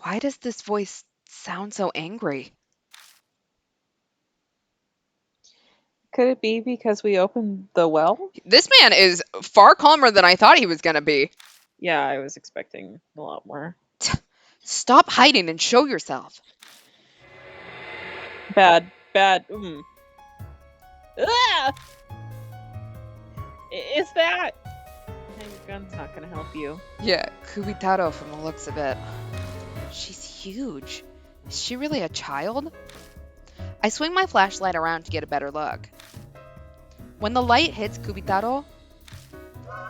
Why does this voice sound so angry? Could it be because we opened the well? This man is far calmer than I thought he was going to be. Yeah, I was expecting a lot more. Stop hiding and show yourself. Bad. Ah! Is that? Your gun's not gonna help you. Yeah, Kubitarou from the looks of it. She's huge. Is she really a child? I swing my flashlight around to get a better look. When the light hits Kubitarou...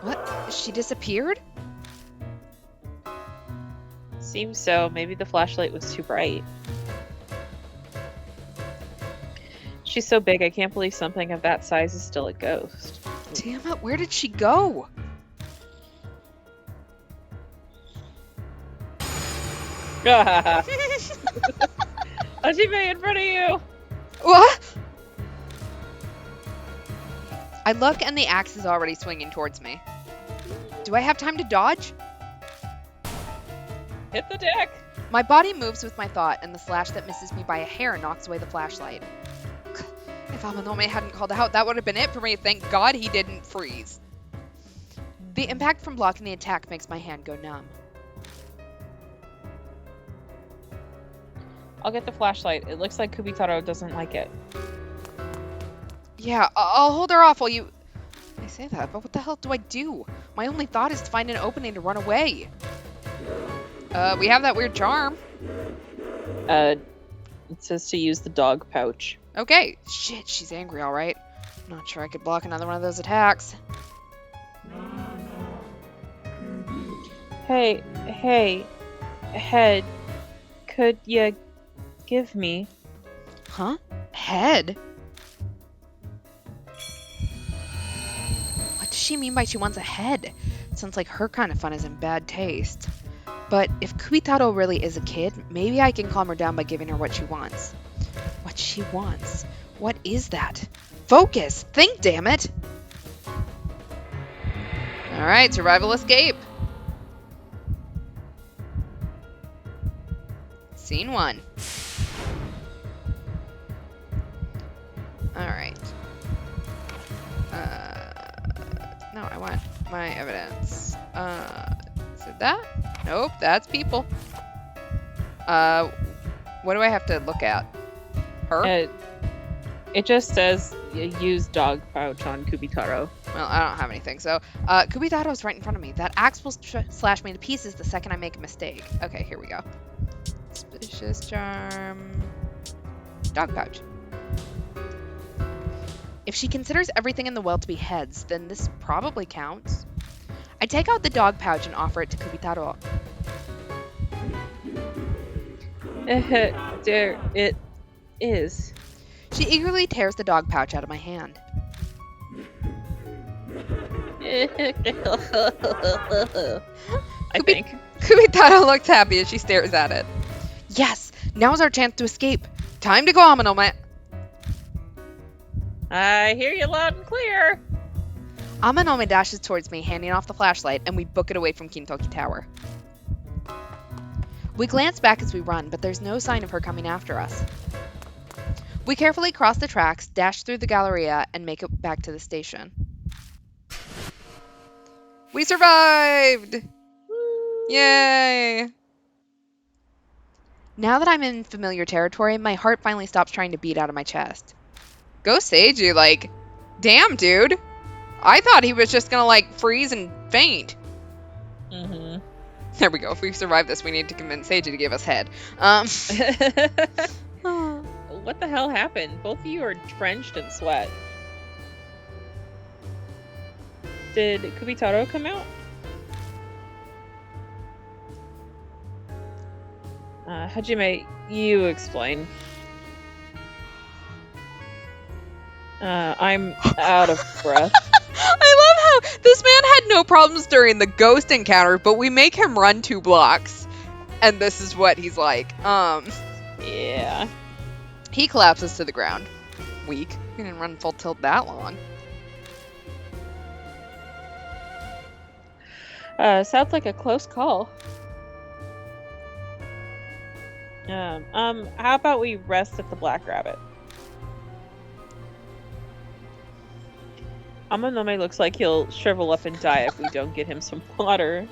What? She disappeared? Seems so. Maybe the flashlight was too bright. She's so big, I can't believe something of that size is still a ghost. Damn it, where did she go? Ojibe in front of you! What? I look and the axe is already swinging towards me. Do I have time to dodge? Hit the deck! My body moves with my thought, and the slash that misses me by a hair knocks away the flashlight. If Amanome hadn't called out, that would have been it for me. Thank God he didn't freeze. The impact from blocking the attack makes my hand go numb. I'll get the flashlight. It looks like Kubitarou doesn't like it. Yeah, I'll hold her off while you... I say that, but what the hell do I do? My only thought is to find an opening to run away. We have that weird charm. It says to use the dog pouch. Okay. Shit, she's angry, all right. Not sure I could block another one of those attacks. Hey, head, could ya give me? Huh? Head? What does she mean by she wants a head? Sounds like her kind of fun is in bad taste. But if Kubitarou really is a kid, maybe I can calm her down by giving her what she wants. What she wants? What is that? Focus! Think, damn it! Alright, survival escape. Scene 1. Alright. No, I want my evidence. Is it that? Nope, that's people. What do I have to look at? Her? It just says use dog pouch on Kubitarou. Well, I don't have anything. So, Kubitaro's right in front of me. That axe will slash me to pieces the second I make a mistake. Okay, here we go. Suspicious charm. Dog pouch. If she considers everything in the well to be heads, then this probably counts. I take out the dog pouch and offer it to Kubitarou. There it is. She eagerly tears the dog pouch out of my hand. I think. Kubitarou looks happy as she stares at it. Yes, now's our chance to escape. Time to go, Amanome. I hear you loud and clear. Amanome dashes towards me, handing off the flashlight, and we book it away from Kintoki Tower. We glance back as we run, but there's no sign of her coming after us. We carefully cross the tracks, dash through the Galleria, and make it back to the station. We survived! Yay! Now that I'm in familiar territory, my heart finally stops trying to beat out of my chest. Go Seiju, like, damn, dude. I thought he was just gonna, like, freeze and faint. Mm-hmm. There we go. If we survive this, we need to convince Seiju to give us head. What the hell happened? Both of you are drenched in sweat. Did Kubitarou come out? Hajime, you explain. I'm out of breath. I love how this man had no problems during the ghost encounter, but we make him run 2 blocks. And this is what he's like. Yeah. He collapses to the ground. Weak. He didn't run full tilt that long. Sounds like a close call. How about we rest at the Black Rabbit? Amanome looks like he'll shrivel up and die if we don't get him some water.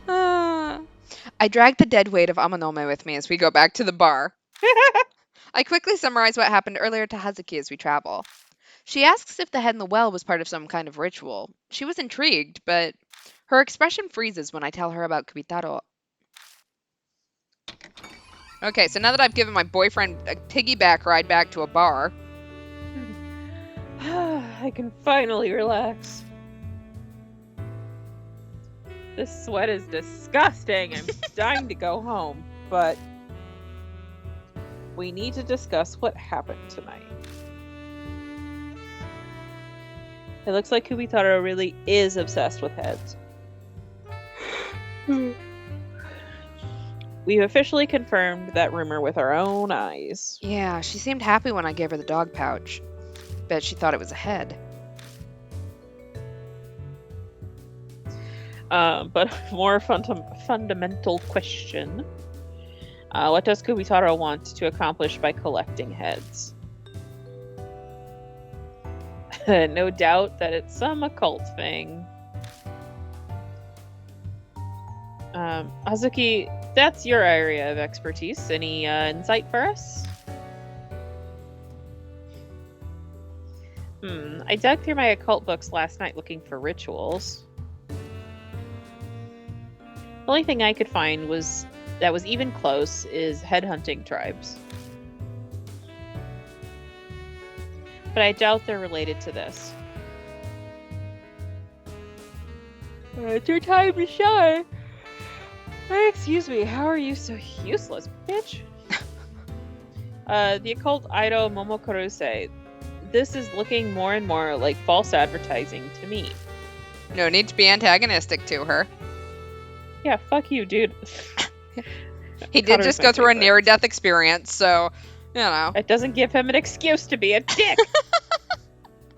I drag the dead weight of Amanome with me as we go back to the bar. I quickly summarize what happened earlier to Hazuki as we travel. She asks if the head in the well was part of some kind of ritual. She was intrigued, but her expression freezes when I tell her about Kubitarou. Okay, so now that I've given my boyfriend a piggyback ride back to a bar... I can finally relax. This sweat is disgusting. I'm dying to go home, but we need to discuss what happened tonight. It looks like Kubitarou really is obsessed with heads. We've officially confirmed that rumor with our own eyes. Yeah, she seemed happy when I gave her the dog pouch. Bet she thought it was a head. But more fundamental question. What does Kubitarou want to accomplish by collecting heads? No doubt that it's some occult thing. Hazuki, that's your area of expertise. Any insight for us? I dug through my occult books last night looking for rituals. The only thing I could find that was even close is headhunting tribes. But I doubt they're related to this. It's your time to shine. Excuse me, how are you so useless, bitch? The occult Ido Momokuruse. This is looking more and more like false advertising to me. No need to be antagonistic to her. Yeah, fuck you, dude. He did just go through a near-death experience, so, you know. It doesn't give him an excuse to be a dick.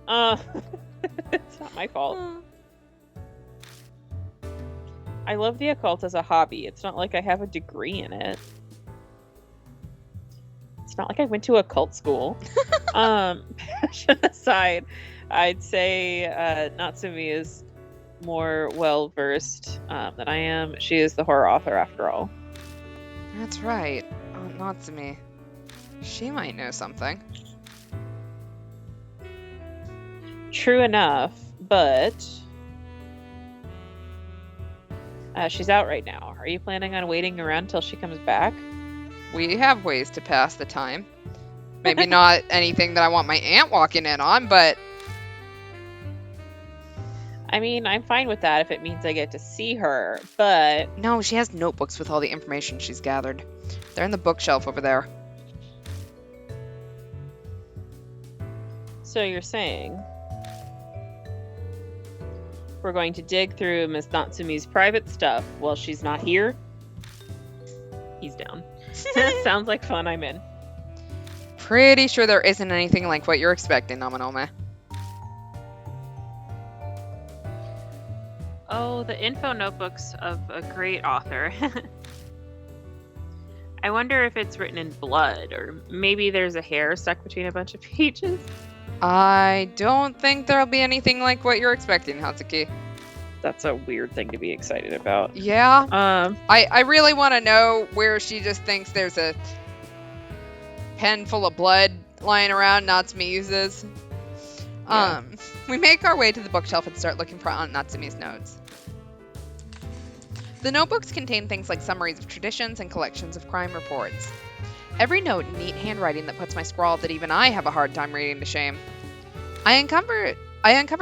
It's not my fault. I love the occult as a hobby. It's not like I have a degree in it. It's not like I went to occult school. Passion aside, I'd say Natsumi is more well versed than I am. She is the horror author after all. That's right. Aunt Natsumi. She might know something. True enough, but she's out right now. Are you planning on waiting around till she comes back? We have ways to pass the time. Maybe not anything that I want my aunt walking in on, but I mean, I'm fine with that if it means I get to see her, but no, she has notebooks with all the information she's gathered. They're in the bookshelf over there. so you're saying we're going to dig through Miss Natsumi's private stuff while she's not here? He's down. Sounds like fun. I'm in. Pretty sure there isn't anything like what you're expecting, Namanome. Oh, the info notebooks of a great author. I wonder if it's written in blood, or maybe there's a hair stuck between a bunch of pages. I don't think there'll be anything like what you're expecting, Hatsuki. That's a weird thing to be excited about. Yeah. I really want to know where she just thinks there's a pen full of blood lying around Natsumi uses. Yeah. We make our way to the bookshelf and start looking for Aunt Natsumi's notes. The notebooks contain things like summaries of traditions and collections of crime reports. Every note in neat handwriting that puts my scrawl that even I have a hard time reading to shame. I uncover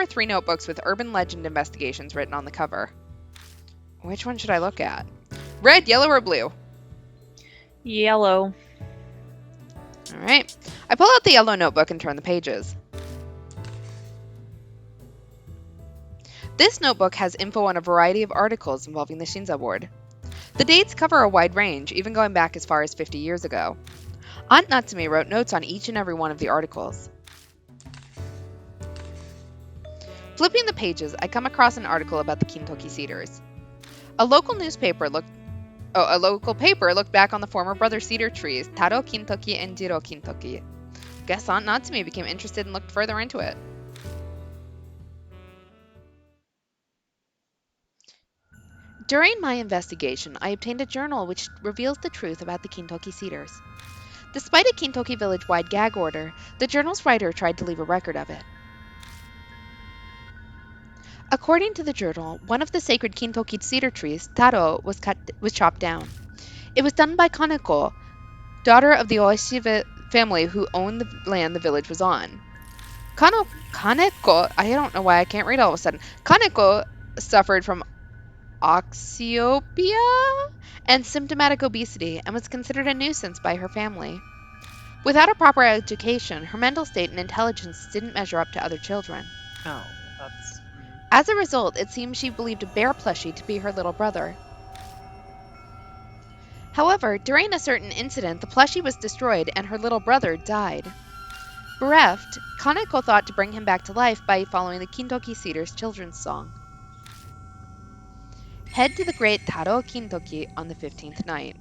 3 notebooks with urban legend investigations written on the cover. Which one should I look at? Red, yellow, or blue? Yellow. Alright. I pull out the yellow notebook and turn the pages. This notebook has info on a variety of articles involving the Shinza Ward. The dates cover a wide range, even going back as far as 50 years ago. Aunt Natsumi wrote notes on each and every one of the articles. Flipping the pages, I come across an article about the Kintoki Cedars. A local paper looked back on the former brother cedar trees, Taro Kintoki and Jiro Kintoki. Guess Aunt Natsumi became interested and looked further into it. During my investigation, I obtained a journal which reveals the truth about the Kintoki Cedars. Despite a Kintoki village-wide gag order, the journal's writer tried to leave a record of it. According to the journal, one of the sacred Kintoki cedar trees, Taro, was chopped down. It was done by Kaneko, daughter of the Oishi family who owned the land the village was on. Kaneko, I don't know why I can't read all of a sudden. Kaneko suffered from oxyopia and symptomatic obesity and was considered a nuisance by her family. Without a proper education, her mental state and intelligence didn't measure up to other children. Oh, that's... As a result, it seems she believed a bear plushie to be her little brother. However, during a certain incident, the plushie was destroyed and her little brother died. Bereft, Kaneko thought to bring him back to life by following the Kintoki Cedars children's song. Head to the great Taro Kintoki on the 15th night.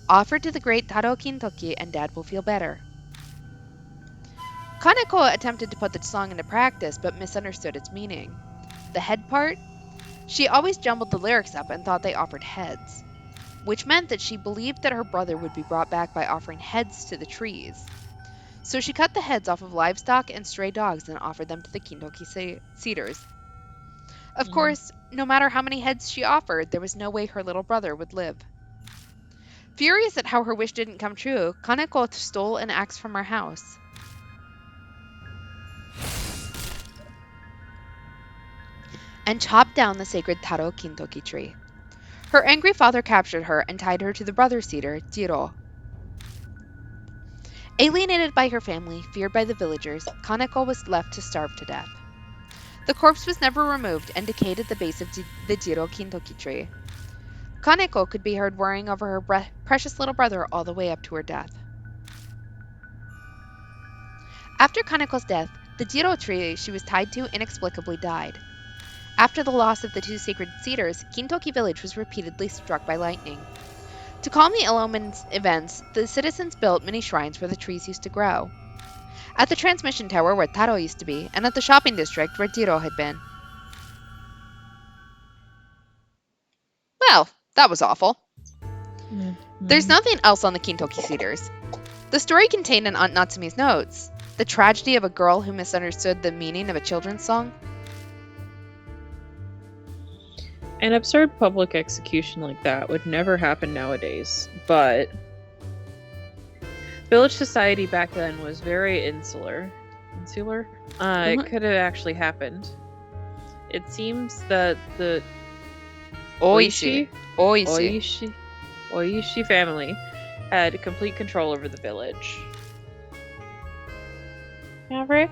Offer to the great Taro Kintoki and Dad will feel better. Kaneko attempted to put the song into practice but misunderstood its meaning. The head part? She always jumbled the lyrics up and thought they offered heads, which meant that she believed that her brother would be brought back by offering heads to the trees. So she cut the heads off of livestock and stray dogs and offered them to the Kintoki Cedars. Of course, no matter how many heads she offered, there was no way her little brother would live. Furious at how her wish didn't come true, Kaneko stole an axe from her house. And chopped down the sacred Taro Kintoki tree. Her angry father captured her and tied her to the brother cedar, Jiro. Alienated by her family, feared by the villagers, Kaneko was left to starve to death. The corpse was never removed and decayed at the base of the Jiro Kintoki tree. Kaneko could be heard worrying over her precious little brother all the way up to her death. After Kaneko's death, the Jiro tree she was tied to inexplicably died. After the loss of the 2 sacred cedars, Kintoki village was repeatedly struck by lightning. To calm the ill-omened events, the citizens built many shrines where the trees used to grow. At the transmission tower where Taro used to be, and at the shopping district where Jiro had been. Well, that was awful. There's Mhm. nothing else on the Kintoki Cedars. The story contained in Aunt Natsumi's notes. The tragedy of a girl who misunderstood the meaning of a children's song. An absurd public execution like that would never happen nowadays, but village society back then was very insular. Insular? It could have actually happened. It seems that the Oishi. Oishi Oishi. Oishi family had complete control over the village. Maverick?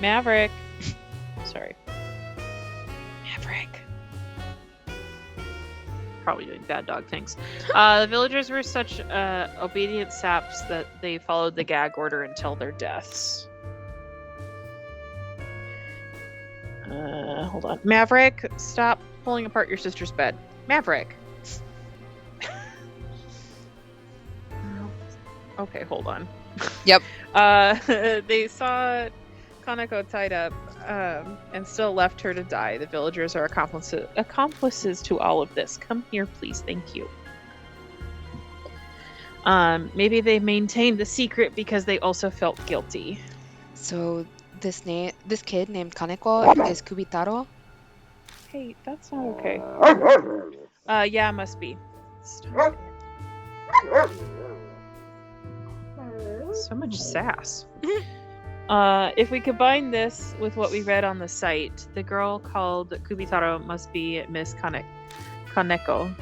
Maverick. Sorry. Maverick. Probably doing bad dog things. The villagers were such obedient saps that they followed the gag order until their deaths. Hold on. Maverick, stop pulling apart your sister's bed. Maverick. Okay, hold on. Yep. They saw Kaneko tied up and still left her to die. The villagers are accomplices to all of this. Come here, please. Thank you. Maybe they maintained the secret because they also felt guilty. So this kid named Kaneko is Kubitarou? Hey, that's not okay. Yeah, must be. Stop it. So much sass. If we combine this with what we read on the site, the girl called Kubitarou must be Miss Kaneko.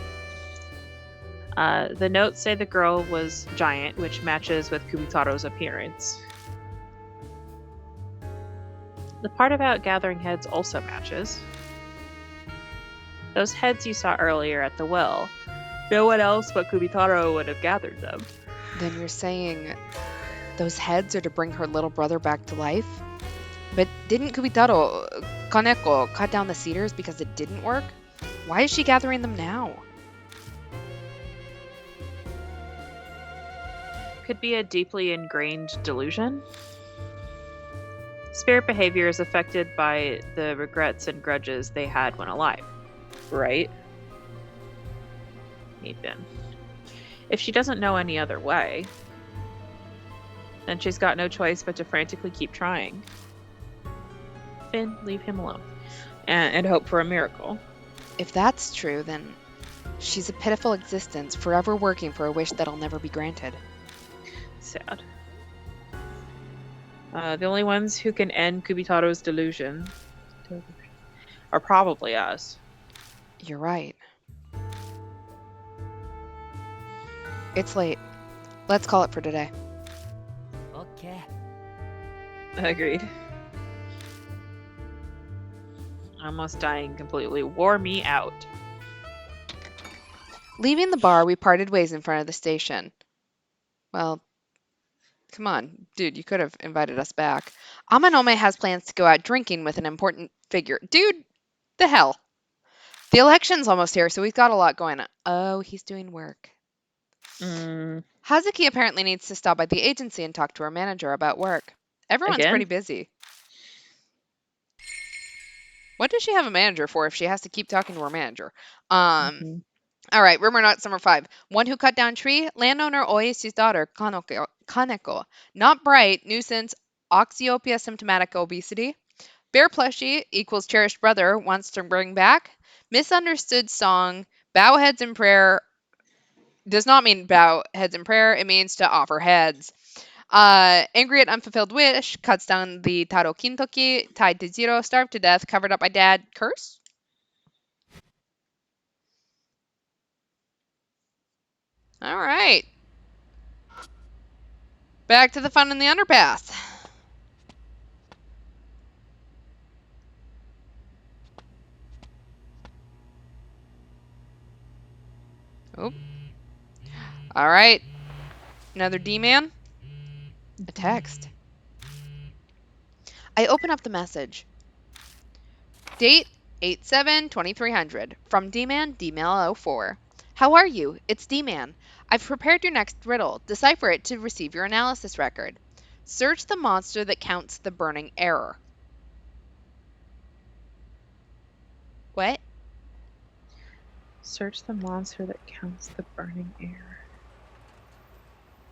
The notes say the girl was giant, which matches with Kubitarou's appearance. The part about gathering heads also matches. Those heads you saw earlier at the well, no one else but Kubitarou would have gathered them. Then you're saying those heads are to bring her little brother back to life? But didn't Kaneko cut down the cedars because it didn't work? Why is she gathering them now? Could be a deeply ingrained delusion. Spirit behavior is affected by the regrets and grudges they had when alive, right? Ethan. If she doesn't know any other way, then she's got no choice but to frantically keep trying. Finn, leave him alone. And hope for a miracle. If that's true, then she's a pitiful existence, forever working for a wish that'll never be granted. Sad. The only ones who can end Kubitarou's delusion are probably us. You're right. It's late. Let's call it for today. Okay. Agreed. Almost dying completely wore me out. Leaving the bar, we parted ways in front of the station. Well, come on, dude, you could have invited us back. Amanome has plans to go out drinking with an important figure. Dude, the hell. The election's almost here, so we've got a lot going on. Oh, he's doing work. Hazuki apparently needs to stop by the agency and talk to her manager about work. Everyone's Again? pretty busy. What does she have a manager for if she has to keep talking to her manager? All right, rumor not number 5. One who cut down tree, landowner Oishi's daughter, Kaneko. Not bright, nuisance, oxyopia symptomatic obesity. Bear plushie equals cherished brother, wants to bring back. Misunderstood song, bow heads in prayer. Does not mean bow heads in prayer, it means to offer heads. Angry at unfulfilled wish, cuts down the Taro Kintoki, tied to Zero, starved to death, covered up by dad, curse? All right. Back to the fun in the underpass. Oh. All right. Another D-man. A text. I open up the message. Date 8/7/2300 from D-man D-mail04. How are you? It's D-man. I've prepared your next riddle. Decipher it to receive your analysis record. Search the monster that counts the burning air. What? Search the monster that counts the burning air.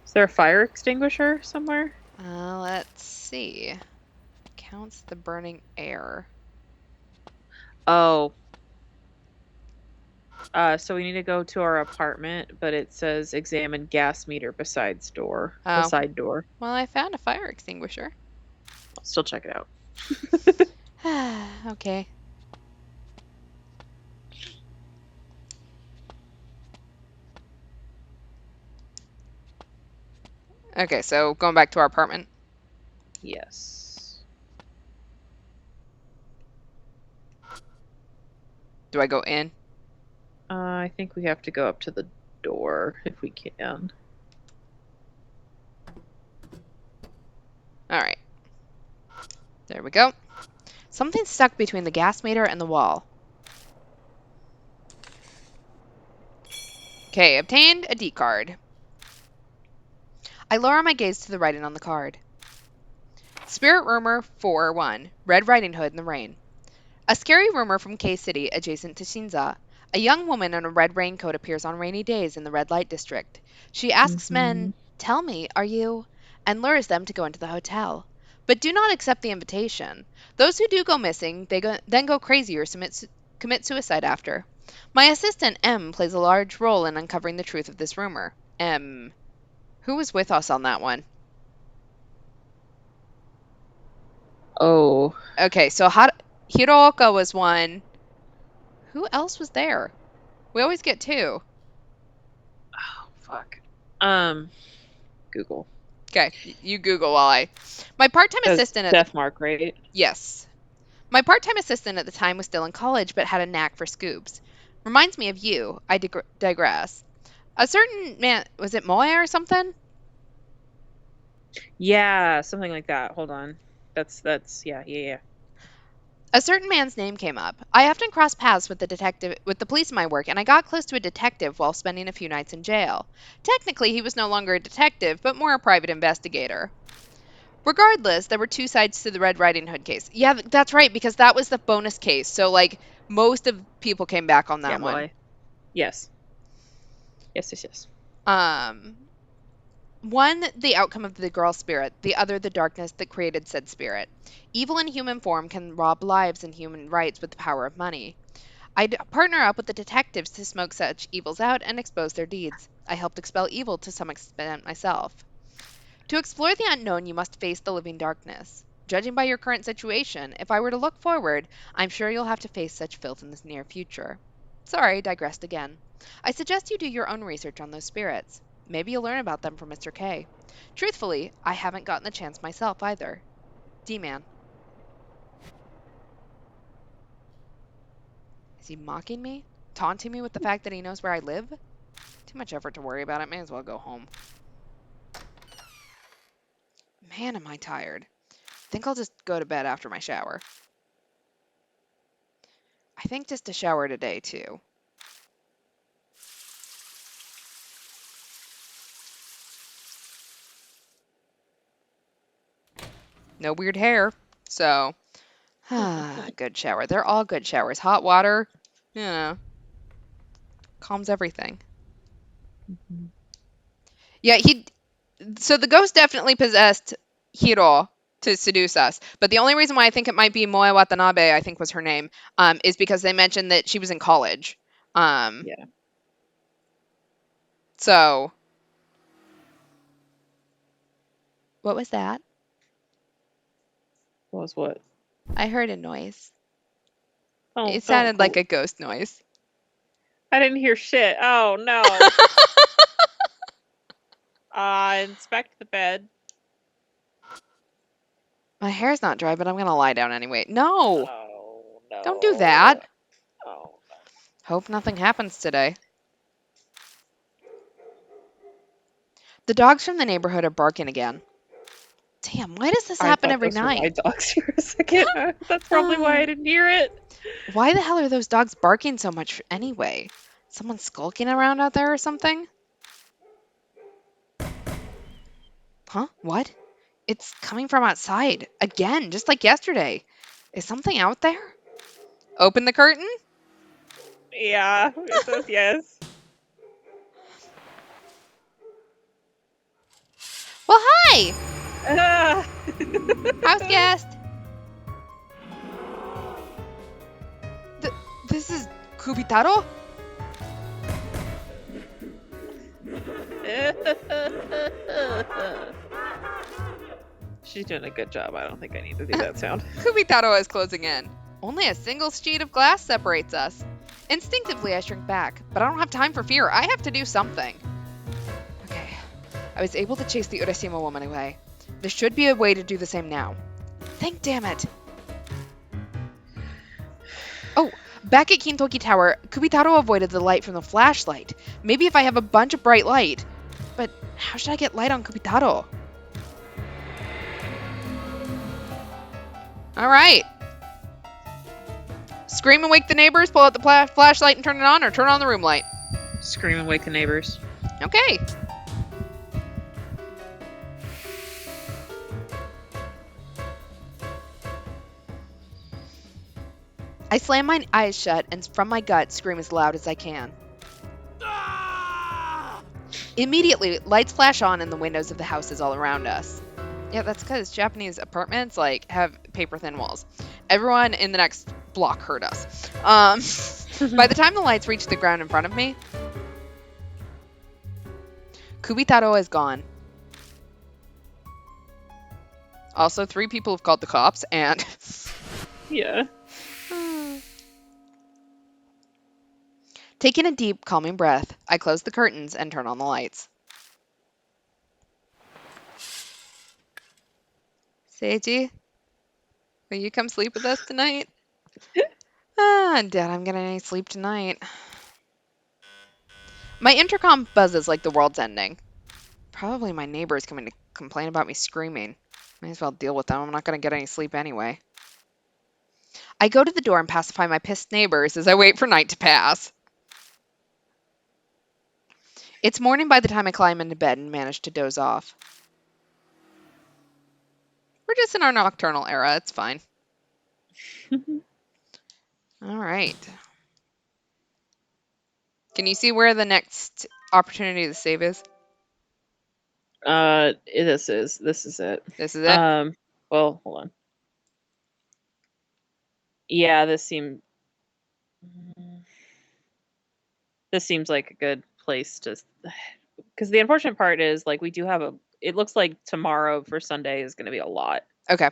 Is there a fire extinguisher somewhere? Let's see. Counts the burning air. Oh. So we need to go to our apartment, but it says examine gas meter beside door. Oh. Beside door. Well, I found a fire extinguisher. I'll still check it out. Okay. Okay, so going back to our apartment. Yes. Do I go in? I think we have to go up to the door if we can. All right. There we go. Something's stuck between the gas meter and the wall. Okay, obtained a D card. I lower my gaze to the writing on the card. Spirit Rumor 4-1, Red Riding Hood in the Rain. A scary rumor from K-City, adjacent to Shinza. A young woman in a red raincoat appears on rainy days in the red light district. She asks men, "Tell me, are you?" and lures them to go into the hotel. But do not accept the invitation. Those who do go missing, then go crazy or commit suicide after. My assistant, M, plays a large role in uncovering the truth of this rumor. M. Who was with us on that one? Oh. Okay, so Hirooka was one. Who else was there? We always get two. Oh, fuck. Google. Okay, you Google while I. My part-time That's assistant at Death Mark, right? Yes. My part-time assistant at the time was still in college but had a knack for scoops. Reminds me of you. I digress. A certain man, was it Moe or something? Yeah, something like that. Hold on. That's yeah. A certain man's name came up. I often crossed paths with the police in my work, and I got close to a detective while spending a few nights in jail. Technically, he was no longer a detective, but more a private investigator. Regardless, there were two sides to the Red Riding Hood case. Yeah, that's right, because that was the bonus case. So, like, most of people came back on that Yeah, one. boy. Yes. Yes. One, the outcome of the girl's spirit, the other, the darkness that created said spirit. Evil in human form can rob lives and human rights with the power of money. I'd partner up with the detectives to smoke such evils out and expose their deeds. I helped expel evil to some extent myself. To explore the unknown, you must face the living darkness. Judging by your current situation, if I were to look forward, I'm sure you'll have to face such filth in the near future. Sorry, digressed again. I suggest you do your own research on those spirits. Maybe you'll learn about them from Mr. K. Truthfully, I haven't gotten the chance myself either. D-Man. Is he mocking me? Taunting me with the fact that he knows where I live? Too much effort to worry about it. May as well go home. Man, am I tired. Think I'll just go to bed after my shower. I think just a shower today, too. No weird hair. So, good shower. They're all good showers. Hot water, calms everything. Yeah, so the ghost definitely possessed Hiro to seduce us. But the only reason why I think it might be Moe Watanabe, I think was her name, is because they mentioned that she was in college. Yeah. So, what was that? What was what? I heard a noise. Oh, It sounded like a ghost noise. I didn't hear shit. Oh no. Inspect the bed. My hair's not dry, but I'm gonna lie down anyway. No, Oh no. don't do that. Oh no. Hope nothing happens today. The dogs from the neighborhood are barking again. Damn, why does this happen every those were my night? dogs for a second. That's probably why I didn't hear it. Why the hell are those dogs barking so much anyway? Someone skulking around out there or something? Huh? What? It's coming from outside. Again, just like yesterday. Is something out there? Open the curtain? Yeah, it says yes. Well, hi! Ah. House guest! This is Kubitarou? She's doing a good job. I don't think I need to do that sound. Kubitarou is closing in. Only a single sheet of glass separates us. Instinctively, I shrink back, but I don't have time for fear. I have to do something. Okay. I was able to chase the Urashima woman away. There should be a way to do the same now. Think, damn it! Oh, back at Kintoki Tower, Kubitarou avoided the light from the flashlight. Maybe if I have a bunch of bright light. But how should I get light on Kubitarou? Alright. Scream and wake the neighbors, pull out the flashlight and turn it on, or turn on the room light. Scream and wake the neighbors. Okay. I slam my eyes shut and from my gut scream as loud as I can. Immediately, lights flash on in the windows of the houses all around us. Yeah, that's because Japanese apartments have paper thin walls. Everyone in the next block heard us. By the time the lights reach the ground in front of me, Kubitarou is gone. Also, 3 people have called the cops, and Yeah. taking a deep, calming breath, I close the curtains and turn on the lights. Seiji, will you come sleep with us tonight? Dad, I'm getting any sleep tonight. My intercom buzzes like the world's ending. Probably my neighbor is coming to complain about me screaming. Might as well deal with them. I'm not going to get any sleep anyway. I go to the door and pacify my pissed neighbors as I wait for night to pass. It's morning by the time I climb into bed and manage to doze off. We're just in our nocturnal era. It's fine. All right. Can you see where the next opportunity to save is? This is it. This is it? Well, hold on. Yeah, this seems like a good place to, because the unfortunate part is like we do have it looks like tomorrow for Sunday is going to be a lot. Okay.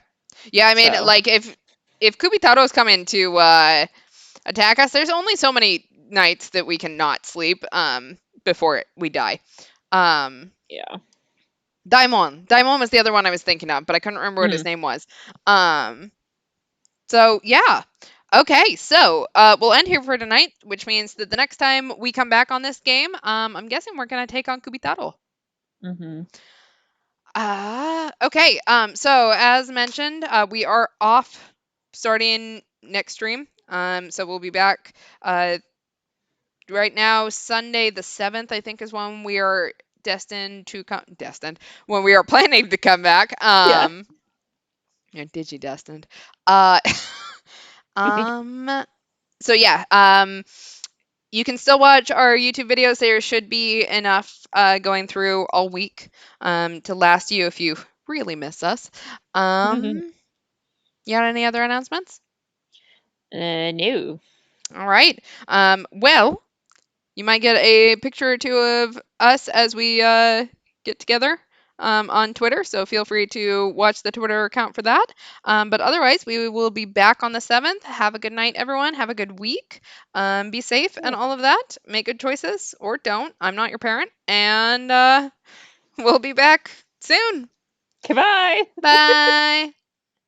Yeah, I mean, So. like, if Kubitaro's coming to attack us, there's only so many nights that we cannot sleep before we die. Yeah. Daimon was the other one I was thinking of, but I couldn't remember what his name was. So yeah. Okay, so we'll end here for tonight, which means that the next time we come back on this game, I'm guessing we're gonna take on Kubitarou. Okay. So as mentioned, we are off starting next stream. So we'll be back right now, Sunday the 7th, I think, is when we are when we are planning to come back. Yeah. You're digi-destined. So yeah, you can still watch our YouTube videos. There should be enough going through all week to last you if you really miss us. You got any other announcements? No. All right. Well, you might get a picture or two of us as we get together on Twitter, so feel free to watch the Twitter account for that. But otherwise, we will be back on the 7th. Have a good night, everyone. Have a good week. Be safe and all of that. Make good choices or don't. I'm not your parent. And we'll be back soon. Goodbye. Bye.